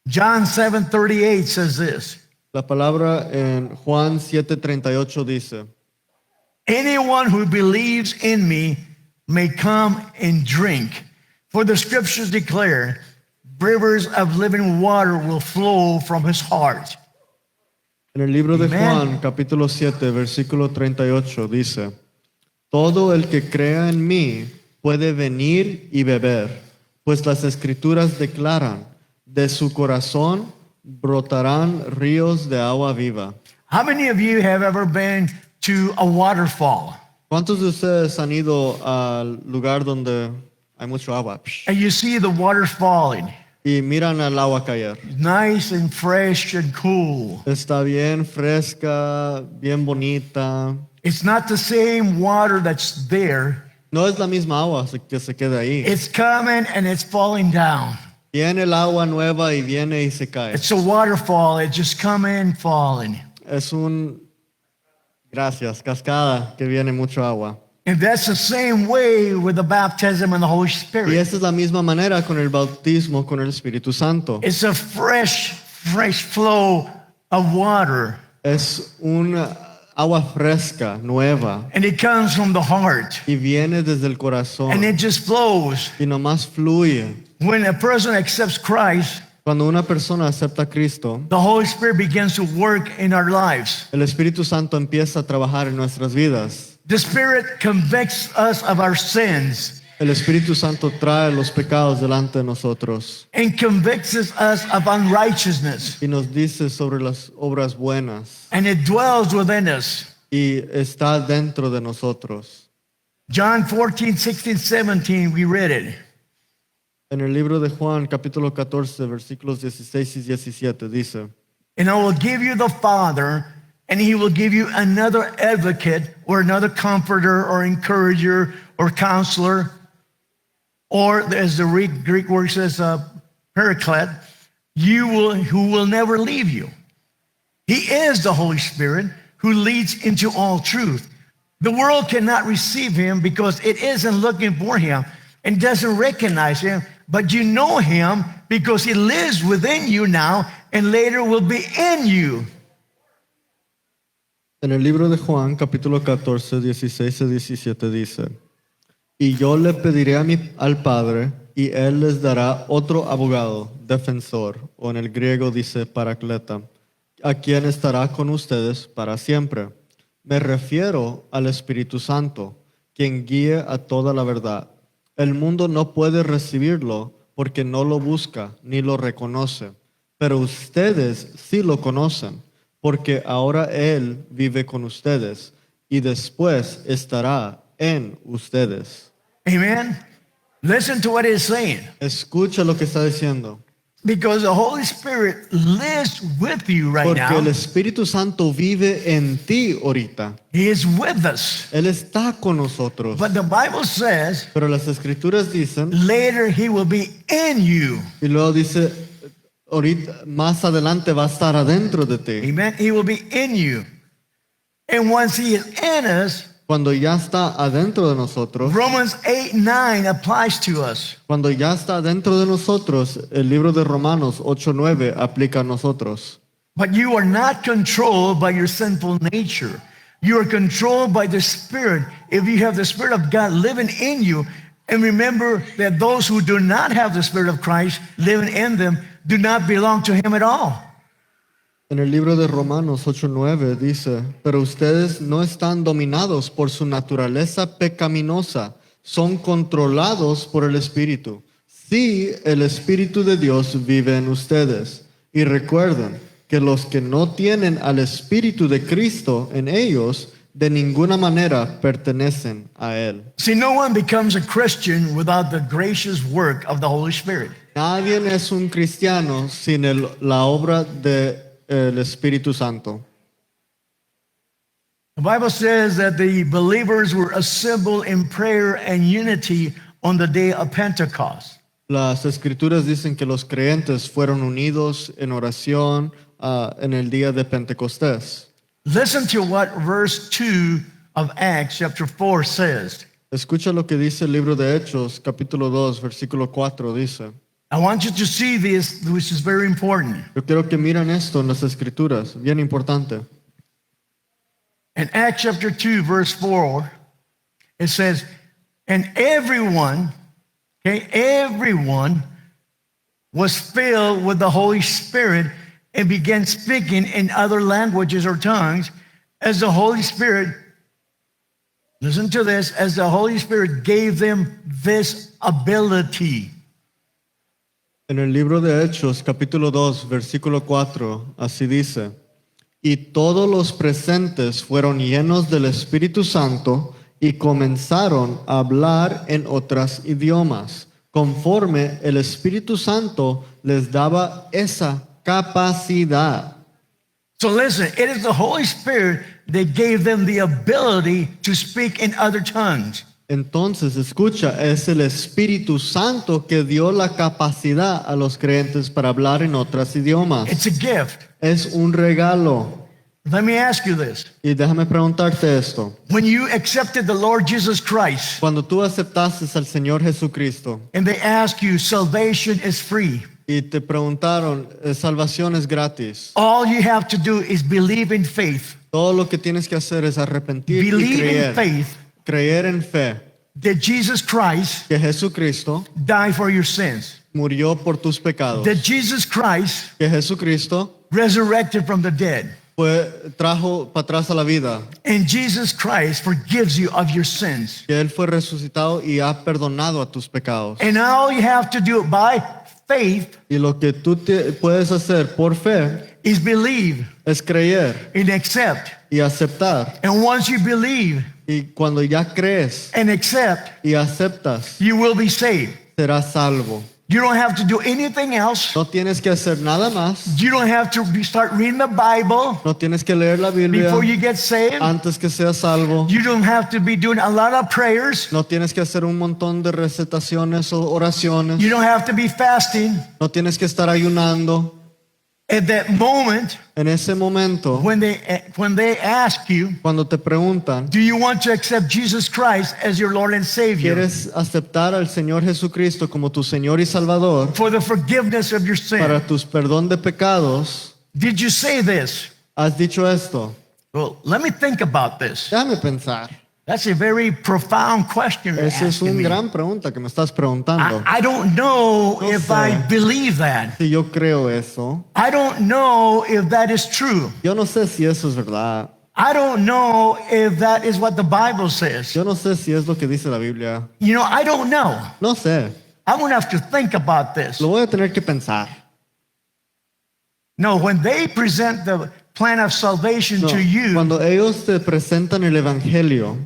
John 7:38 says this. La palabra en Juan 7:38 dice, Anyone who believes in me may come and drink. For the scriptures declare, rivers of living water will flow from his heart. en el libro de Amen. Juan capítulo 7 versículo 38 dice, todo el que crea en mí puede venir y beber, pues las escrituras declaran, de su corazón brotarán ríos de agua viva. How many of you have ever been to a waterfall ¿Cuántos de ustedes han ido al lugar donde hay mucho agua and you see the water falling? y miran el agua caer? Nice and fresh and cool. Está bien fresca, bien bonita. It's not the same water that's there. No es la misma agua que se queda ahí. It's coming and it's falling down. Viene el agua nueva y viene y se cae. It's a waterfall. It just coming, falling. Es gracias, cascada que viene mucho agua. And that's the same way with the baptism in the Holy Y Spirit. esa es la misma manera con el bautismo con el Espíritu Santo. It's a fresh flow of water. Es una agua fresca, nueva, And it comes from the heart. y viene desde el corazón And it just flows. y nomás fluye. when a person accepts Christ, Cuando una persona acepta a Cristo, the Holy Spirit begins to work in our lives. el Espíritu Santo empieza a trabajar en nuestras vidas. The Spirit convicts us of our sins El Espíritu Santo trae los pecados delante de nosotros and convicts us of unrighteousness, y nos dice sobre las obras buenas and it dwells within us. y está dentro de nosotros. John 14, 16, 17, we read it. En el libro de Juan, capítulo 14, versículos 16 y 17, dice: And I will give you the Father, and he will give you another advocate or another comforter or encourager or counselor, or as the Greek word says, paraclete, who will never leave you. He is the Holy Spirit who leads into all truth. The world cannot receive him because it isn't looking for him and doesn't recognize him, but you know him because he lives within you now and later will be in you. En el libro de Juan, capítulo 14, 16 y 17 dice: Y yo le pediré al Padre, y él les dará otro abogado, defensor, o en el griego dice paracleta, a quien estará con ustedes para siempre. Me refiero al Espíritu Santo, quien guíe a toda la verdad. El mundo no puede recibirlo porque no lo busca ni lo reconoce, pero ustedes sí lo conocen, porque ahora Él vive con ustedes y después estará en ustedes. Amen. Listen to what it's saying. Escucha lo que está diciendo, Because the Holy Spirit lives with you right porque el now. Espíritu Santo vive en ti ahorita. He is with us. Él está con nosotros. But the Bible says Pero las Escrituras dicen, later he will be in you. y luego dice, ahorita, más adelante va a estar adentro de ti. Amen. He will be in you. And once he is in us, Cuando ya está adentro de nosotros, Romans 8:9 applies to us. cuando ya está dentro de nosotros, el libro de Romanos 8:9 aplica a nosotros. But you are not controlled by your sinful nature. You are controlled by the Spirit. If you have the Spirit of God living in you, and remember that those who do not have the Spirit of Christ living in them do not belong to him at all. En el libro de Romanos 8:9 dice, pero ustedes no están dominados por su naturaleza pecaminosa, son controlados por el Espíritu. Sí, el Espíritu de Dios vive en ustedes. Y recuerden que los que no tienen al Espíritu de Cristo en ellos, de ninguna manera pertenecen a Él. See, no one becomes a Christian without the gracious work of the Holy Spirit. Nadie es un cristiano sin la obra del Espíritu Santo. The Bible says that the believers were assembled in prayer and unity on the day of Pentecost. Las Escrituras dicen que los creyentes fueron unidos en oración en el día de Pentecostés. Listen to what verse 2 of Acts chapter 4 says. Escucha lo que dice el libro de Hechos, capítulo 2, versículo 4, dice. I want you to see this, which is very important. Yo quiero que miren esto en las Escrituras, bien importante. In Acts chapter 2, verse 4, it says, and everyone was filled with the Holy Spirit and began speaking in other languages or tongues as the Holy Spirit, listen to this, as the Holy Spirit gave them this ability. En el libro de Hechos, capítulo 2, versículo 4, así dice, y todos los presentes fueron llenos del Espíritu Santo y comenzaron a hablar en otros idiomas, conforme el Espíritu Santo les daba esa capacidad. So listen, it is the Holy Spirit that gave them the ability to speak in other tongues. Entonces, escucha, es el Espíritu Santo que dio la capacidad a los creyentes para hablar en otros idiomas. It's a gift. Es un regalo. Let me ask you this. Y déjame preguntarte esto. When you accepted the Lord Jesus Christ Cuando tú aceptaste al Señor Jesucristo and they ask you, salvation is free. y te preguntaron, salvación es gratis, All you have to do is believe in faith. todo lo que tienes que hacer es arrepentirte y Believe in creer. faith. Creer en fe. Did Jesus Christ que Jesucristo die for your sins? murió por tus pecados, That Jesus Christ que Jesucristo resurrected from the dead. trajo para atrás a la vida, And Jesus Christ forgives you of your sins. que Él fue resucitado y ha perdonado a tus pecados. And now you have to do it by faith Y lo que tú puedes hacer por fe is believe es creer and accept. y aceptar. And once you believe Y cuando ya crees and accept, y aceptas, you will be saved. serás salvo. You don't have to do anything else. No tienes que hacer nada más. You don't have to start reading the Bible No tienes que leer la Biblia before you get saved. antes que seas salvo. You don't have to be doing a lot of prayers. No tienes que hacer un montón de recitaciones o oraciones. You don't have to be fasting. No tienes que estar ayunando. At that moment, En ese momento, when they ask you, cuando te preguntan, do you want to accept Jesus Christ as your Lord and Savior ¿quieres aceptar al Señor Jesucristo como tu Señor y Salvador for the forgiveness of your para sin? tus perdón de pecados? Did you say this? ¿Has dicho esto? Well, let me think about this. Déjame pensar. That's a very profound question you're Esa es asking una me. gran pregunta que me estás preguntando. I don't know No if sé. I believe that. Si yo creo eso, I don't know if that is true. yo no sé si eso es verdad. I don't know if that is what the Bible says. Yo no sé si es lo que dice la Biblia. You know, I don't know. No sé. I'm going to have to think about this. Lo voy a tener que pensar. No, when they present the plan of salvation No, to you, cuando ellos te presentan el Evangelio,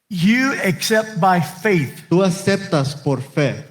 you accept by faith. tú aceptas por fe.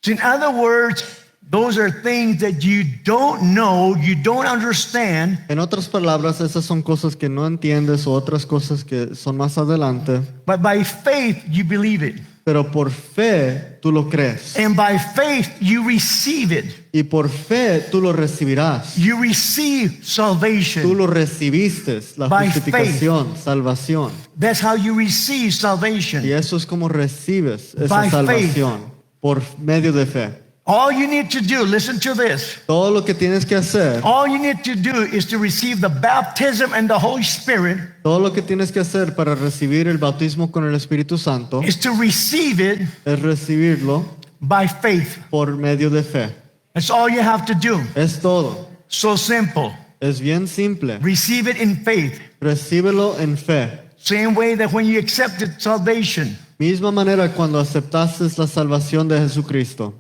So in other words, those are things that you don't know, you don't understand, En otras palabras, esas son cosas que no entiendes o otras cosas que son más adelante, but by faith you believe it. pero por fe tú lo crees. And by faith you receive it. Y por fe tú lo recibirás. You receive Tú salvation. lo recibiste, la By justificación, salvación. That's how you receive Y salvation. eso es como recibes esa By salvación, por medio de fe. All you need to do, listen to this. Todo lo que tienes que hacer, All you need to do is to receive the baptism and the Holy Spirit, todo lo que tienes que hacer para recibir el bautismo con el Espíritu Santo is to receive it es recibirlo by faith. por medio de fe. That's all you have to do. Es todo. So simple. Es bien simple. Receive it in faith. Recíbelo en fe. Same way that when you accepted salvation, Misma manera cuando aceptaste la salvación de Jesucristo.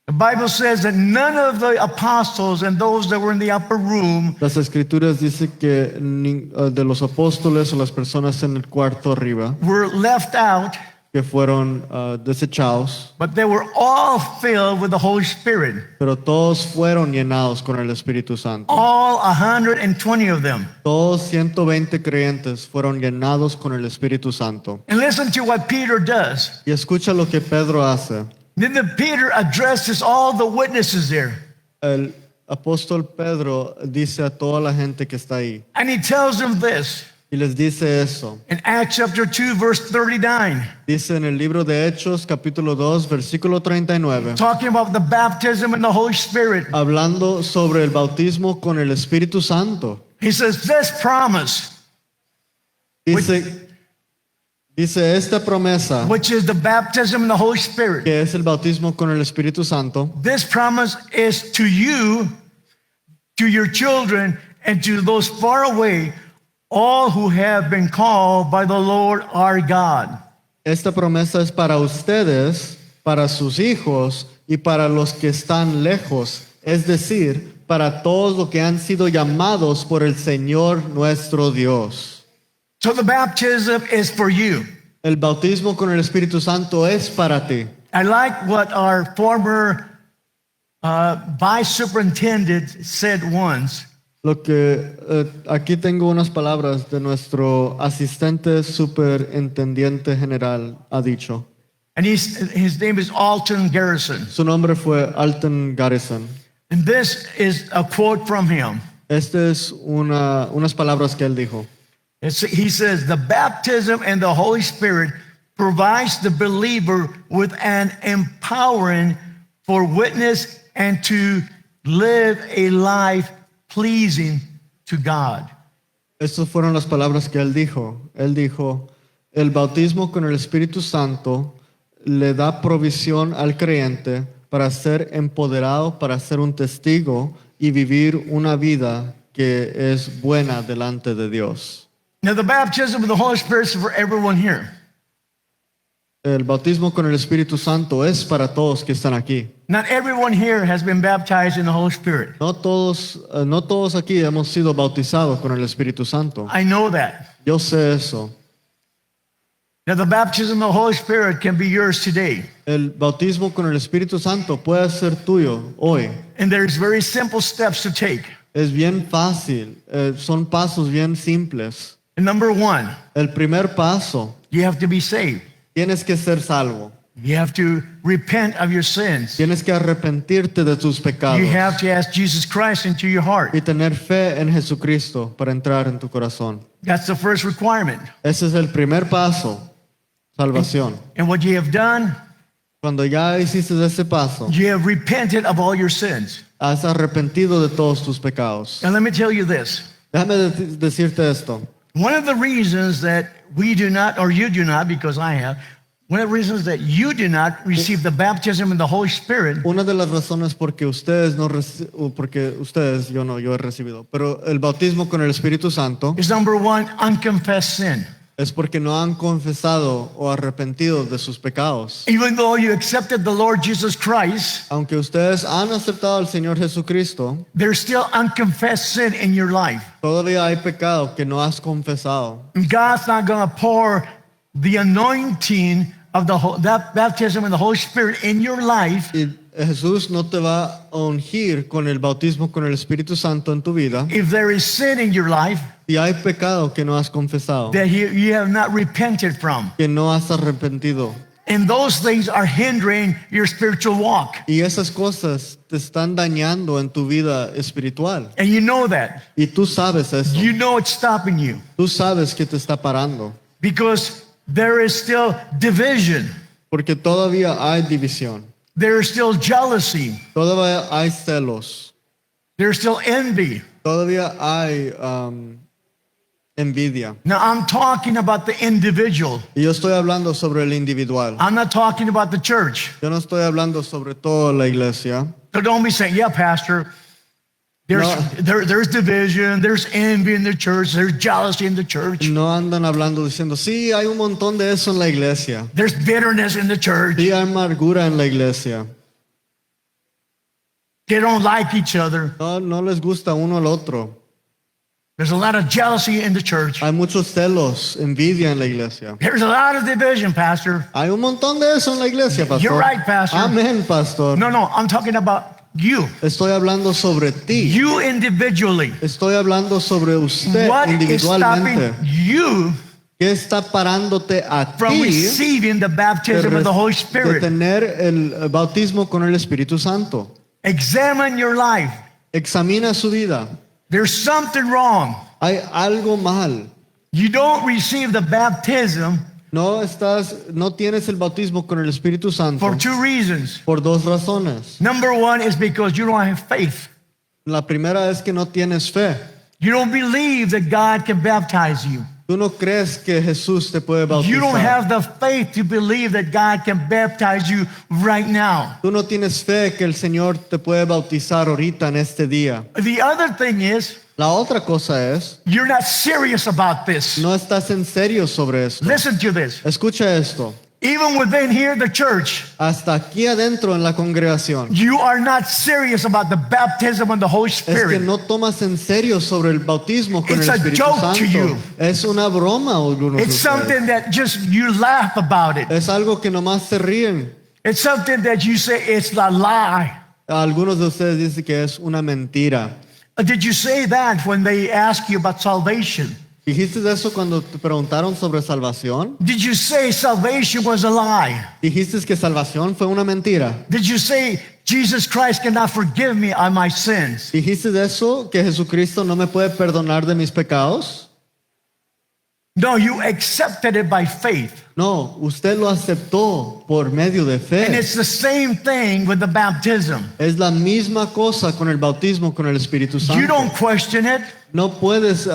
the Bible says that none of the apostles and those that were in the upper room Las escrituras dicen que de los apóstoles o las personas en el cuarto arriba were left out, que fueron desechados, but they were all filled with the Holy Spirit. pero todos fueron llenados con el Espíritu Santo. All 120 of them. Todos 120 creyentes fueron llenados con el Espíritu Santo. And listen to what Peter does. Y escucha lo que Pedro hace. Then Peter addresses all the witnesses there. El apóstol Pedro dice a toda la gente que está ahí And he tells them this y les dice eso. in Acts chapter 2, verse 39, Dice en el libro de Hechos, capítulo 2, versículo 39, talking about the baptism in the Holy Spirit. hablando sobre el bautismo con el Espíritu Santo. He says, this promise, Dice esta promesa, which is the baptism in the Holy Spirit, que es el bautismo con el Espíritu Santo, this promise is to you, to your children, and to those far away, all who have been called by the Lord our God. esta promesa es para ustedes, para sus hijos y para los que están lejos, es decir, para todos los que han sido llamados por el Señor nuestro Dios. So the baptism is for you. El bautismo con el Espíritu Santo es para ti. I like what our former vice superintendent said once. Lo que aquí tengo unas palabras de nuestro asistente superintendiente general ha dicho. And his name is Alton Garrison. Su nombre fue Alton Garrison. And this is a quote from him. Esta es unas palabras que él dijo. He says, the baptism and the Holy Spirit provides the believer with an empowering for witness and to live a life pleasing to God. Estas fueron las palabras que él dijo. Él dijo, el bautismo con el Espíritu Santo le da provisión al creyente para ser empoderado, para ser un testigo y vivir una vida que es buena delante de Dios. Now, the baptism of the Holy Spirit is for everyone here. El bautismo con el Espíritu Santo es para todos que están aquí. Not everyone here has been baptized in the Holy Spirit. No todos aquí hemos sido bautizados con el Espíritu Santo. I know that. Yo sé eso. Now, the baptism of the Holy Spirit can be yours today. El bautismo con el Espíritu Santo puede ser tuyo hoy. And there's very simple steps to take. Es bien fácil, son pasos bien simples. And number one, El primer paso, you have to be saved. tienes que ser salvo. You have to repent of your sins. Tienes que arrepentirte de tus pecados You have to ask Jesus Christ into your heart. y tener fe en Jesucristo para entrar en tu corazón. That's the first requirement. Ese es el primer paso, salvación. And what you have done, Cuando ya hiciste ese paso, you have repented of all your sins. has arrepentido de todos tus pecados. And let me tell you this. Déjame decirte esto. One of the reasons that we do not, or you do not, because I have, one of the reasons that you do not receive the baptism of the Holy Spirit Una de las razones porque ustedes no porque ustedes, yo no, yo he recibido, pero el bautismo con el Espíritu Santo is number one, unconfessed sin. es porque no han confesado o arrepentido de sus pecados. Even though you accepted the Lord Jesus Christ, Aunque ustedes han aceptado al Señor Jesucristo, there's still unconfessed sin in your life. todavía hay pecado que no has confesado. And God's not going to pour the anointing of that baptism of the Holy Spirit in your life Y Jesús no te va a ungir con el bautismo con el Espíritu Santo en tu vida if there is sin in your life si hay pecado que no has confesado, that you have not repented from. que no has arrepentido. And those things are hindering your spiritual walk. Y esas cosas te están dañando en tu vida espiritual. And you know that. Y tú sabes eso. You know it's stopping you Tú sabes que te está parando. because there is still division. Porque todavía hay división. There is still jealousy. Todavía hay celos. There's still envy. Todavía hay envidia. Now, I'm talking about the individual. Y yo estoy hablando sobre el individual. I'm not talking about the church. Yo no estoy hablando sobre toda la iglesia. So don't be saying, yeah, Pastor, there's, No. there's division, there's envy in the church, there's jealousy in the church, No andan hablando diciendo, sí, hay un montón de eso en la iglesia. there's bitterness in the church. Sí, hay amargura en la iglesia. They don't like each other. No les gusta uno al otro. There's a lot of jealousy in the church. Hay muchos celos, envidia en la iglesia. There's a lot of division, Pastor. Hay un montón de eso en la iglesia, pastor. You're right, Pastor. Amén, pastor. No, I'm talking about you. Estoy hablando sobre ti. You individually. Estoy hablando sobre usted What is stopping individualmente. you ¿Qué está parándote a from ti receiving the baptism of the Holy de Spirit? tener el bautismo con el Espíritu Santo? Examine your life. Examina su vida. There's something wrong. Hay algo mal. You don't receive the baptism No tienes el bautismo con el Espíritu Santo for two reasons. por dos razones. Number one is because you don't have faith. La primera es que no tienes fe. You don't believe that God can baptize you. Tú no crees que Jesús te puede You don't bautizar. have the faith to believe that God can baptize you right now. Tú no tienes fe que el Señor te puede bautizar ahorita en este día. The other thing is, La otra cosa es, you're not serious about this. no estás en serio sobre esto. Listen to this. Escucha esto. Even within here, the church, Hasta aquí adentro en la congregación. you are not serious about the baptism of the Holy Es que Spirit. no tomas en serio sobre el bautismo con It's el a Espíritu joke Santo. to you. Es una broma a algunos de It's ustedes. something that just you laugh about it. Es algo que nomás se ríen. It's something that you say it's a lie. Algunos de ustedes dicen que es una mentira. Did you say that when they ask you about salvation? ¿Dijiste eso cuando te preguntaron sobre salvación? Did you say salvation was a lie? ¿Dijiste que salvación fue una mentira? Did you say Jesus Christ cannot forgive me of my sins? ¿Dijiste eso que Jesucristo no me puede perdonar de mis pecados? No, you accepted it by faith. No, usted lo aceptó por medio de And fe. it's the same thing with the baptism. Es la misma cosa con el bautismo con el Espíritu You Santo. don't question it. No puedes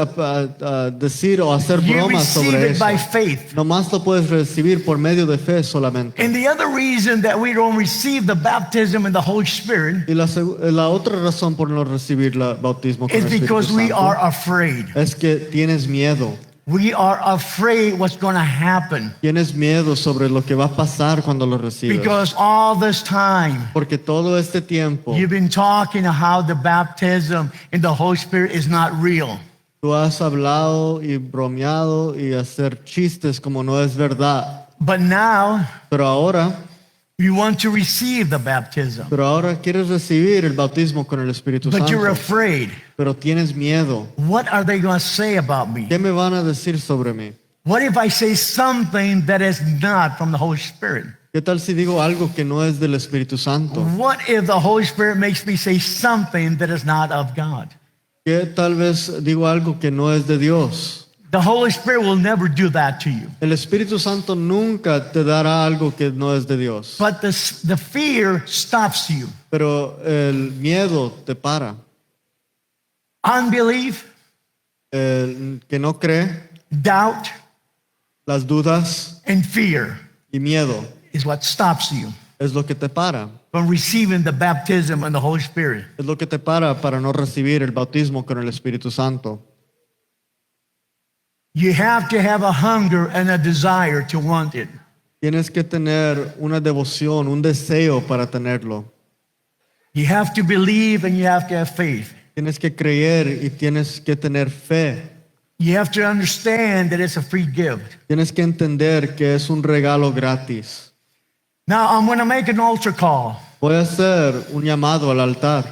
decir o hacer You bromas receive sobre it eso. by faith. Nomás lo puedes recibir por medio de fe solamente. And the other reason that we don't receive the baptism in the Holy Spirit Y la otra razón por no recibir el bautismo con is el Espíritu because we Santo are afraid. es que tienes miedo. We are afraid what's going to happen Tienes miedo sobre lo que va a pasar cuando lo recibes. because all this time Porque todo este tiempo you've been talking of how the baptism in the Holy Spirit is not real. tú has hablado y bromeado y hacer chistes como no es verdad. But now Pero ahora Pero ahora quieres recibir el bautismo con el Espíritu but Santo. you're afraid. Pero tienes miedo. What are they going to say about me? ¿Qué me van a decir sobre mí? What if I say something that is not from the Holy Spirit? ¿Qué tal si digo algo que no es del Espíritu Santo? What if the Holy Spirit makes me say something that is not of God? ¿Qué tal vez digo algo que no es de Dios? The Holy Spirit will never do that to you. El Espíritu Santo nunca te dará algo que no es de Dios. But the fear stops you. Pero el miedo te para. Unbelief, El que no cree, doubt, las dudas and fear y miedo is what stops you es lo que te para. from receiving the baptism in the Holy Spirit. Es lo que te para no recibir el bautismo con el Espíritu Santo. You have to have a hunger and a desire to want it. Tienes que tener una devoción, un deseo para tenerlo. You have to believe and you have to have faith. Tienes que creer y tienes que tener fe. You have to understand that it's a free gift. Tienes que entender que es un regalo gratis. Now, I'm going to make an altar call. Voy a hacer un llamado al altar.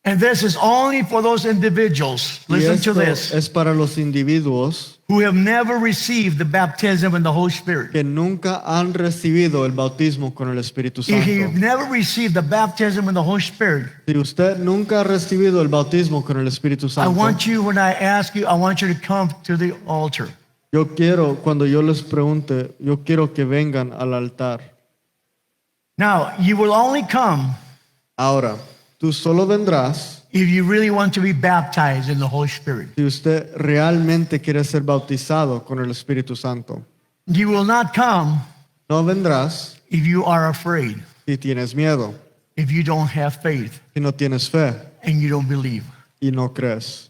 And this is only for those individuals, Y listen esto to this, es para los individuos who have never received the baptism in the Holy Spirit. que nunca han recibido el bautismo con el Espíritu If you've Santo. never received the baptism in the Holy Spirit, Si usted nunca ha recibido el bautismo con el Espíritu I Santo, want you, when I ask you, I want you to come to the altar. yo quiero, cuando yo les pregunte, yo quiero que vengan al altar. Now, you will only come Ahora, tú solo vendrás if you really want to be baptized in the Holy Spirit. si usted realmente quiere ser bautizado con el Espíritu Santo. You will not come No vendrás if you are afraid, si tienes miedo, if you don't have faith si no tienes fe and you don't believe. y no crees.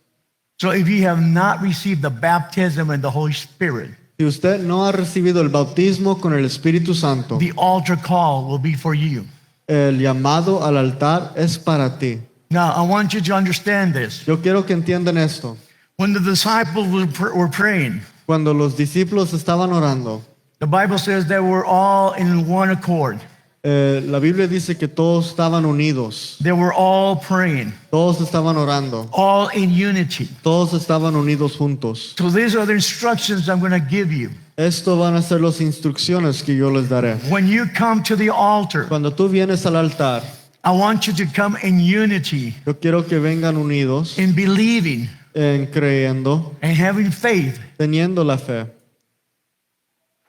So if you have not received the baptism in the Holy Spirit, Si usted no ha recibido el bautismo con el Espíritu Santo, the altar call will be for you. el llamado al altar es para ti. Now, I want you to understand this. Yo quiero que entiendan esto. When the disciples were praying, Cuando los discípulos estaban orando, the Bible says they were all in one accord. la Biblia dice que todos estaban unidos, They were all praying, todos estaban orando, all in unity. todos estaban unidos juntos. So these are the instructions I'm going to give you. Esto van a ser las instrucciones que yo les daré. When you come to the altar, Cuando tú vienes al altar, I want you to come in unity, yo quiero que vengan unidos in believing en creyendo, and having faith teniendo la fe,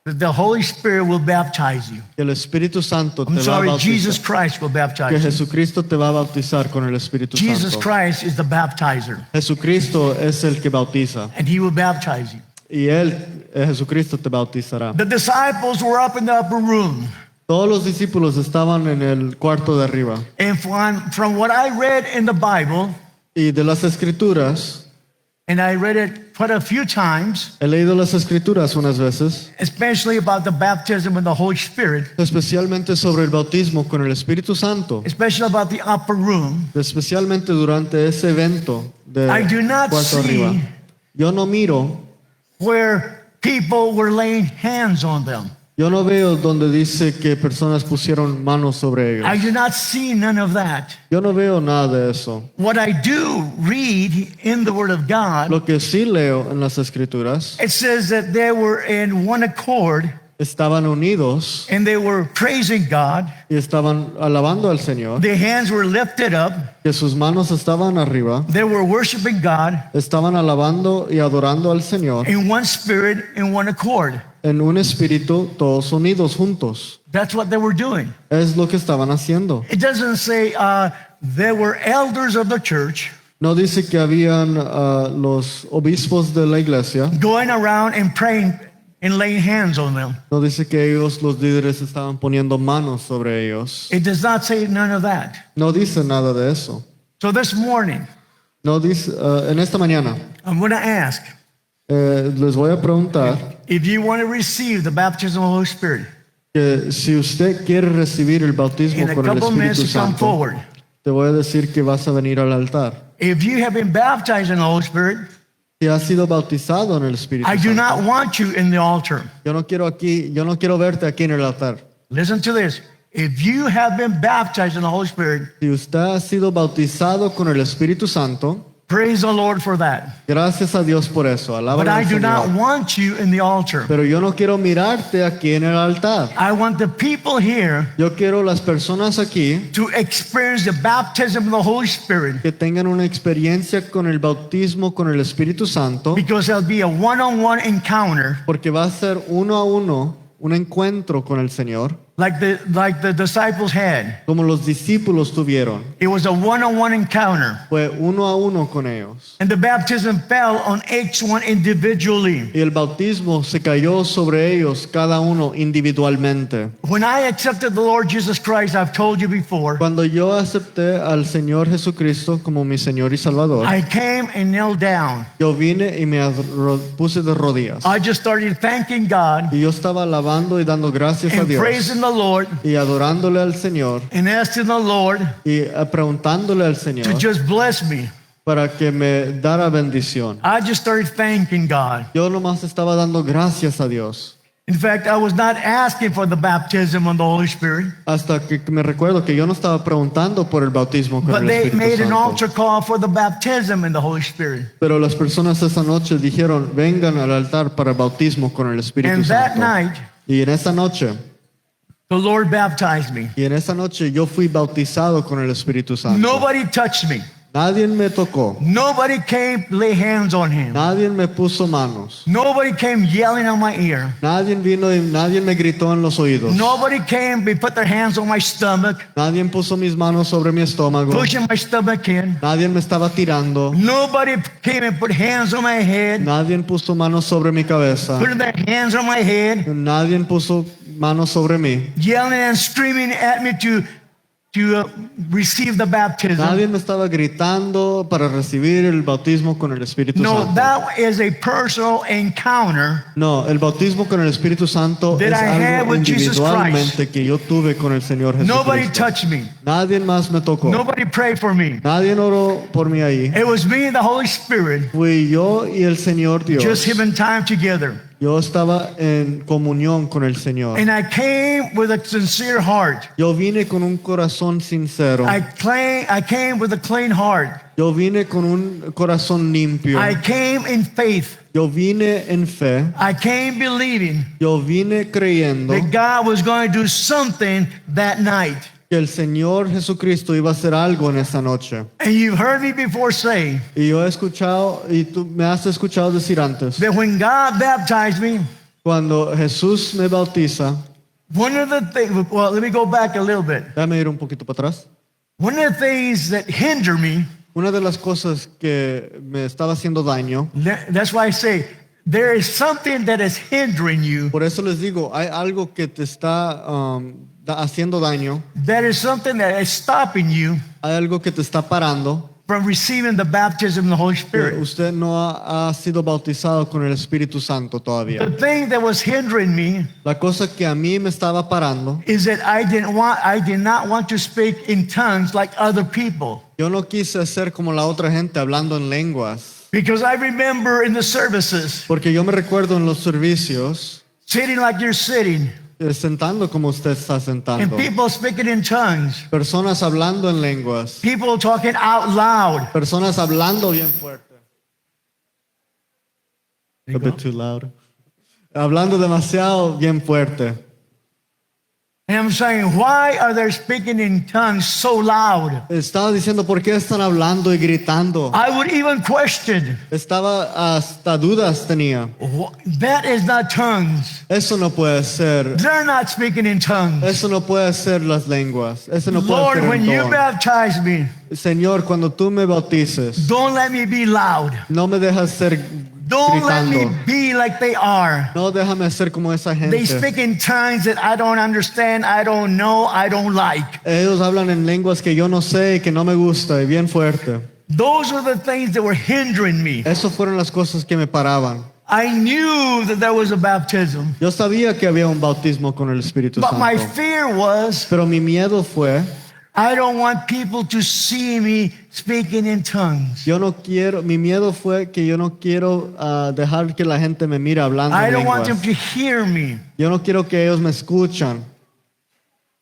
that the Holy Spirit will baptize you. que el Espíritu Santo te I'm va a sorry, bautizar, Jesus Christ will que baptize you. Jesucristo te va a bautizar con el Espíritu Jesus Santo. Christ is the baptizer, Jesucristo es el que bautiza and he will baptize you. y Jesucristo te bautizará. The disciples were up in the upper room, Todos los discípulos estaban en el cuarto de arriba and from what I read in the Bible, y de las Escrituras, and I read it quite a few times, he leído las Escrituras unas veces, especially about the baptism in the Holy Spirit, especialmente sobre el bautismo con el Espíritu Santo, especially about the upper room. especialmente durante ese evento de I do not cuarto see arriba. Yo no miro, where people were laying hands on them. yo no veo donde dice que personas pusieron manos sobre I ellos. do not see none of that. Yo no veo nada de eso. What I do read in the Word of God, Lo que sí leo en las Escrituras, it says that they were in one accord estaban unidos and they were praising God. y estaban alabando al Señor, Their hands were lifted up. que sus manos estaban arriba, They were worshiping God estaban alabando y adorando al Señor in one spirit, in one accord. en un espíritu, todos unidos juntos. That's what they were doing. Es lo que estaban haciendo. It doesn't say there were elders of the church. No dice que habían los obispos de la iglesia. going around and praying and laying hands on them. No dice que ellos, los líderes, estaban poniendo manos sobre ellos. It does not say none of that. No dice nada de eso. So this morning, No dice, en esta mañana I'm going to ask les voy a preguntar if you want to receive the baptism of the Holy Spirit. que si usted quiere recibir el bautismo In a con el couple minutes, Espíritu to come Santo, forward. te voy a decir que vas a venir al altar. If you have been baptized in the Holy Spirit, Si has sido bautizado en el Espíritu I do Santo, not want you in the altar. yo no quiero verte aquí en el altar. Listen to this. If you have been baptized in the Holy Spirit, Si usted ha sido bautizado con el Espíritu Santo, praise the Lord for that. gracias a Dios por eso. But Alábalo I al do not Señor. want you in the altar. Pero yo no quiero mirarte aquí en el altar. I want the people here Yo quiero las personas aquí to experience the baptism of the Holy Spirit, que tengan una experiencia con el bautismo con el Espíritu Santo, because there'll be a one-on-one encounter porque va a ser uno a uno un encuentro con el Señor, like the disciples had. como los discípulos tuvieron. It was a one-on-one encounter. Fue uno a uno con ellos. And the baptism fell on each one individually. Y el bautismo se cayó sobre ellos, cada uno individualmente. When I accepted the Lord Jesus Christ, I've told you before, Cuando yo acepté al Señor Jesucristo como mi Señor y Salvador, I came and knelt down. yo vine y me puse de rodillas. I just started thanking God Y yo estaba alabando y dando gracias a and Dios praising the Lord y adorándole al Señor and asking the Lord y preguntándole al to Señor just bless me. para que me dara bendición. I just started thanking God. Yo nomás estaba dando gracias a Dios. In fact, I was not asking for the baptism of the Holy Spirit, Hasta que me recuerdo que yo no estaba preguntando por el bautismo con but el they Espíritu made an Santo. altar call for the baptism in the Holy Spirit. Pero las personas esa noche dijeron, vengan al altar para el bautismo con el Espíritu And that Santo. night, Y en esa noche, the Lord baptized me. yo fui bautizado con el Espíritu Santo. Nobody touched me. Nadie me tocó. Nobody came to lay hands on him. Nadie me puso manos. Nobody came yelling on my ear. Nadie vino y nadie me gritó en los oídos. Nobody came, they put their hands on my stomach, Nadie puso mis manos sobre mi estómago. pushing my stomach in. Nadie me estaba tirando. Nobody came and put hands on my head, Nadie puso manos sobre mi cabeza. putting their hands on my head, Nadie puso manos sobre mí. yelling and screaming at me to receive the baptism. Nadie me estaba gritando para recibir el bautismo con el Espíritu No, Santo. that is a personal encounter No, el bautismo con el Espíritu Santo that es I had algo with Jesus individualmente que yo tuve con el Señor Nobody Jesucristo. touched me. Nadie más me tocó. Nobody prayed for me. Nadie oró por mí ahí. It was me and the Holy Spirit Fui yo y el Señor Dios. just having time together. Yo estaba en comunión con el Señor. And I came with a sincere heart. Yo vine con un corazón sincero. I came with a clean heart. Yo vine con un corazón limpio. I came in faith. Yo vine en fe. I came believing Yo vine creyendo that God was going to do something that night. que el Señor Jesucristo iba a hacer algo en esa noche. And you've heard me before say Y yo he escuchado, y tú me has escuchado decir antes, that when God baptized me, cuando Jesús me bautiza, one of the things, well, let me go back a little bit. déjame ir un poquito para atrás. One of the things that hinder me, Una de las cosas que me estaba haciendo daño, that's why I say, there is something that is hindering you. por eso les digo, hay algo que te está haciendo daño, That is something that is stopping you hay algo que te está parando, from receiving the baptism of the Holy que Spirit. usted no ha sido bautizado con el Espíritu Santo The todavía. thing that was hindering me La cosa que a mí me estaba parando, is that I did not want to speak in tongues like other people. yo no quise ser como la otra gente hablando en lenguas, Because I remember in the services, porque yo me recuerdo en los servicios, sitting like you're sitting, sentando como usted está and sentando, people speaking in tongues, personas hablando en lenguas, people talking out loud. personas hablando bien fuerte. A bit too loud. Hablando demasiado bien fuerte. And I'm saying, why are they speaking in tongues so loud? Estaba diciendo, ¿por qué están hablando y gritando? I would even question, Estaba hasta dudas tenía. that is not tongues. Eso no puede ser. They're not speaking in tongues. Eso no puede ser las lenguas. Eso no puede Lord, ser when el you don. baptize me, Señor, cuando tú me bautices, don't let me be loud. no me dejas ser Don't let me gritando. be like they are. No déjame ser como esa They gente. speak in tongues that I don't understand, I don't know, I don't like. Ellos hablan en lenguas que yo no sé y que no me gusta y bien fuerte. Those are the things that were hindering me. Esas fueron las cosas que me paraban. I knew that there was a baptism, Yo sabía que había un bautismo con el Espíritu but my Santo. fear was Pero mi miedo fue, I don't want people to see me speaking in tongues. mi miedo fue que yo no quiero dejar que la gente me mire hablando I en don't want them lenguas. to hear me. Yo no quiero que ellos me escuchan.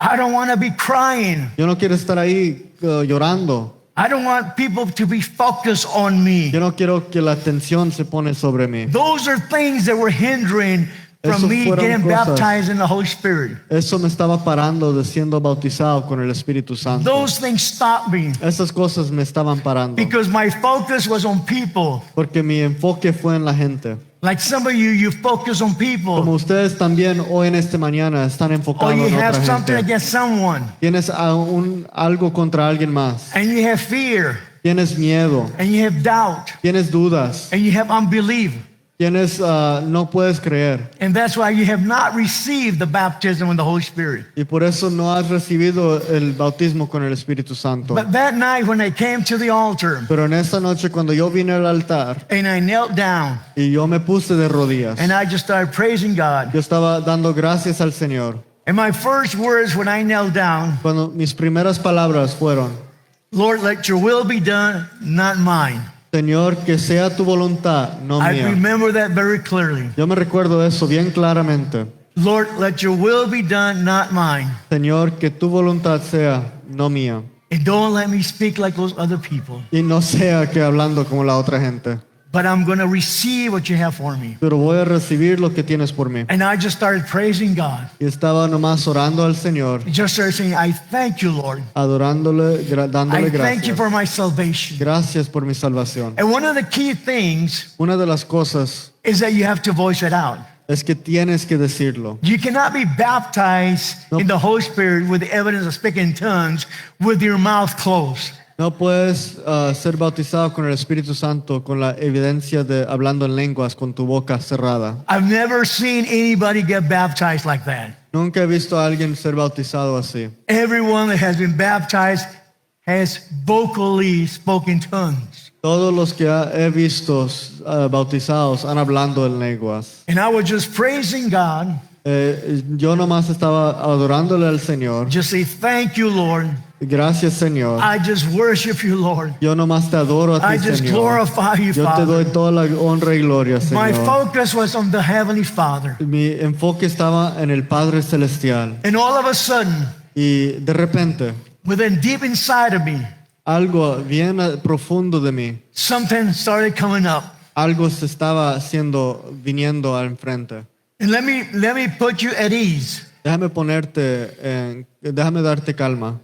I don't want to be crying. Yo no quiero estar ahí llorando. I don't want people to be focused on me. Yo no quiero que la atención se pone sobre mí. Those are things that were hindering Eso from me fueron getting cosas. baptized in the Holy Spirit. Eso me estaba parando de siendo bautizado con el Espíritu Santo. Those things stopped me Esas cosas me estaban parando. because my focus was on people. Porque mi enfoque fue en la gente. Like some of you focus on Como people, ustedes también hoy en esta mañana están or enfocados you en have otra something gente. against someone, Tienes algo contra alguien más. and you have fear, Tienes miedo. and you have doubt, Tienes dudas. and you have unbelief. Tienes, no puedes creer. And that's why you have not received the baptism in the Holy Spirit. Y por eso no has recibido el bautismo con el Espíritu Santo. But that night when I came to the altar Pero en esa noche cuando yo vine al altar and I knelt down y yo me puse de rodillas, and I just started praising God. yo estaba dando gracias al Señor. And my first words when I knelt down, Cuando mis primeras palabras fueron, Lord, let your will be done, not mine. Señor, que sea tu voluntad, no I mía. remember that very clearly. Yo me recuerdo de eso bien claramente. Lord, let your will be done, not mine. Señor, que tu voluntad sea, no mía. And don't let me speak like those other people. Y no sea que hablando como la otra gente. But I'm going to receive what you have for me. Pero voy a recibir lo que tienes por mí. And I just started praising God. Y estaba nomás orando al Señor, Just started saying, I thank you, Lord. adorándole, dándole I thank you gracias. for my salvation. Gracias por mi salvación. And one of the key things Una de las cosas is that you have to voice it out. es que tienes que decirlo. You cannot be baptized Nope. in the Holy Spirit with the evidence of speaking in tongues with your mouth closed. No puedes ser bautizado con el Espíritu Santo con la evidencia de hablando en lenguas con tu boca cerrada. I've never seen anybody get baptized like that. Nunca he visto a alguien ser bautizado así. Everyone that has been baptized has vocally spoken tongues. Todos los que he visto bautizados han hablando en lenguas. And I was just praising God, Yo nomás estaba adorándole al Señor. just say, thank you, Lord. Gracias, Señor. I just worship you, Lord. Yo nomás te adoro a I ti, just Señor. glorify you, Yo te doy Father. toda la honra y gloria, My Señor. focus was on the Heavenly Father. Mi enfoque estaba en el Padre Celestial. And all of a sudden, Y de repente, within deep inside of me, algo bien profundo de mí, something started coming up. algo se estaba viniendo al enfrente. And let me put you at ease. Déjame darte calma.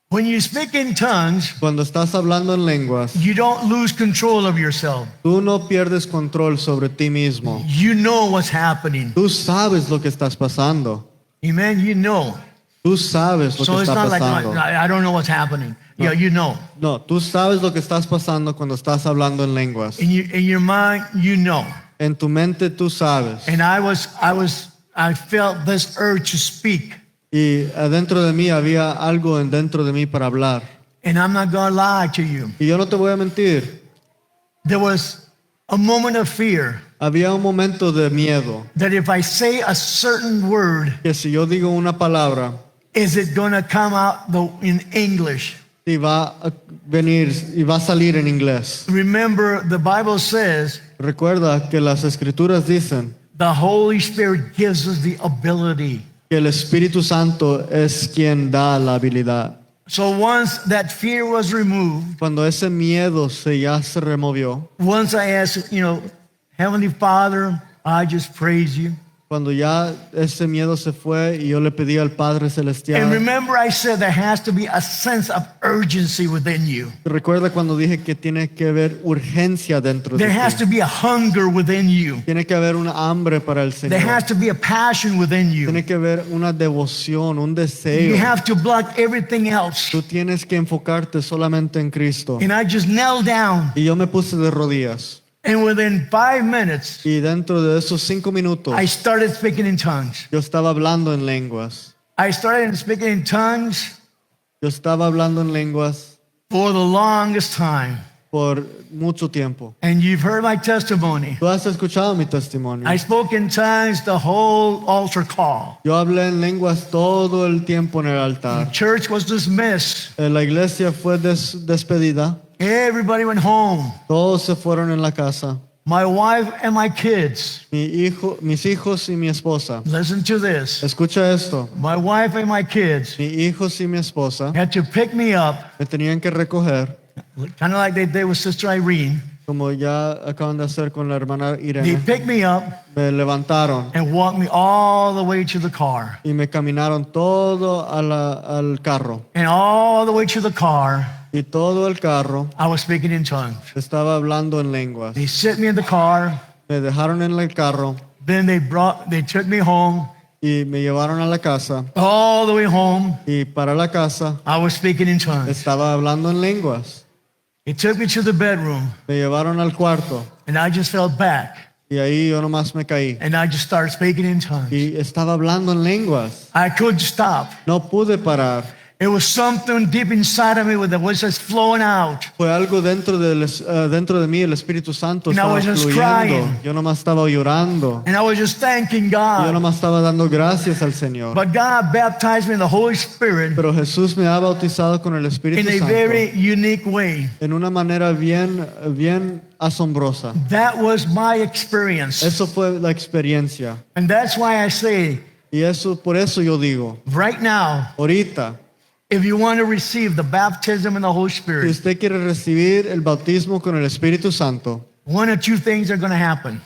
When you speak in tongues, Cuando estás hablando en lenguas, you don't lose control of yourself. tú no pierdes control sobre ti mismo. You know what's happening. Tú sabes lo que estás pasando. Amen. You know. Tú sabes lo So que it's está not like pasando. I don't know what's happening. Yeah, you know. No, tú sabes lo que estás pasando cuando estás hablando en lenguas. In your mind, you know. En tu mente tú sabes. And I felt this urge to speak. Y adentro de mí había algo dentro de mí para hablar. And I'm not gonna lie to you. Y yo no te voy a mentir. There was a moment of fear Había un momento de miedo. that if I say a certain word, Que si yo digo una palabra, is it gonna come out in English? y va a venir y va a salir en inglés. Remember, the Bible says Recuerda que las escrituras dicen the Holy Spirit gives us the ability. que el Espíritu Santo es quien da la habilidad. So once that fear was removed, Cuando ese miedo ya se removió, once I asked, Heavenly Father, I just praise you. Cuando ya ese miedo se fue y yo le pedí al Padre And Celestial. remember, I said there has to be a sense of urgency within you. Recuerda cuando dije que tiene que haber urgencia dentro de There has ti. to be a hunger within you. Tiene que haber una hambre para el There Señor. has to be a passion within you. Tiene que haber una devoción, un You deseo. have to block everything else. Tú tienes que enfocarte solamente en Cristo. And I just knelt down, Y yo me puse de rodillas. and within 5 minutes, Y dentro de esos 5 minutos, I started speaking in tongues. yo estaba hablando en lenguas. I started speaking in tongues Yo estaba hablando en lenguas for the longest time. por mucho tiempo. And you've heard my testimony. Tú has escuchado mi testimonio. I spoke in tongues the whole altar call. Yo hablé en lenguas todo el tiempo en el altar. Church was dismissed. La iglesia fue despedida. Everybody went home. Todos se fueron en la casa. My wife and my kids. Mis hijos y mi esposa. Listen to this. Escucha esto. My wife and my kids Mis hijos y mi esposa had to pick me up, me tenían que recoger, kind of like they did with Sister Irene. como ya acaban de hacer con la hermana They Irene. picked me up Me levantaron and walked me all the way to the car. y me caminaron todo al carro. And all the way to the car, Y todo el carro I was speaking in tongues. estaba hablando en lenguas. They set me in the car. Me dejaron en el carro Then they took me home. y me llevaron a la casa. All the way home, Y para la casa I was speaking in tongues. estaba hablando en lenguas. They took me to the bedroom, Me llevaron al cuarto and I just fell back, y ahí yo nomás me caí. and I just started speaking in tongues. Y estaba hablando en lenguas. I couldn't stop. No pude parar. It was something deep inside of me that was just flowing out. Fue algo dentro de mí, el Espíritu Santo And I estaba was just fluyendo. crying. Yo nomás estaba llorando. And I was just thanking Yo God. nomás estaba dando gracias al Señor. But God baptized me in the Holy Spirit Pero Jesús me ha bautizado con el Espíritu in a Santo very unique way. en una manera bien asombrosa. That was my experience. Eso fue la experiencia. And that's why I say, Y por eso yo digo, right now, ahorita, if you want to receive the baptism in the Holy si Spirit, usted quiere recibir el bautismo con el Espíritu Santo, one or two things are going to happen.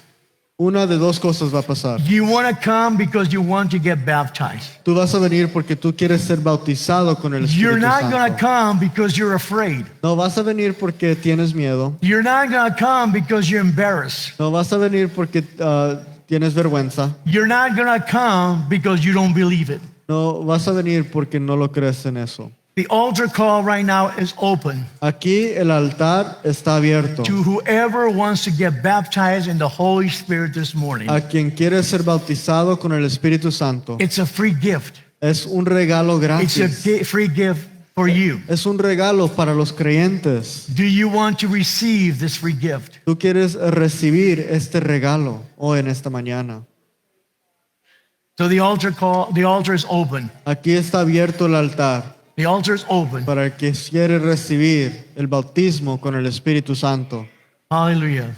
una de dos cosas va a pasar. You want to come because you want to get baptized. Tú vas a venir porque tú quieres ser bautizado con el You're Espíritu not going to Santo. come because you're afraid. No vas a venir porque tienes miedo. You're not going to come because you're embarrassed. No vas a venir porque tienes vergüenza. You're not going to come because you don't believe it. No vas a venir porque no lo crees en eso. The altar call right now is open Aquí el altar está abierto. to whoever wants to get baptized in the Holy Spirit this morning. A quien quiere ser bautizado con el Espíritu Santo. It's a free gift. Es un regalo It's a gratis. free gift for you. Es un regalo para los creyentes. Do you want to receive this free gift? Tú quieres recibir este regalo hoy en esta mañana. So the altar is open. Aquí está abierto el altar The altar is open. para el que quiere recibir el bautismo con el Espíritu Santo. Hallelujah.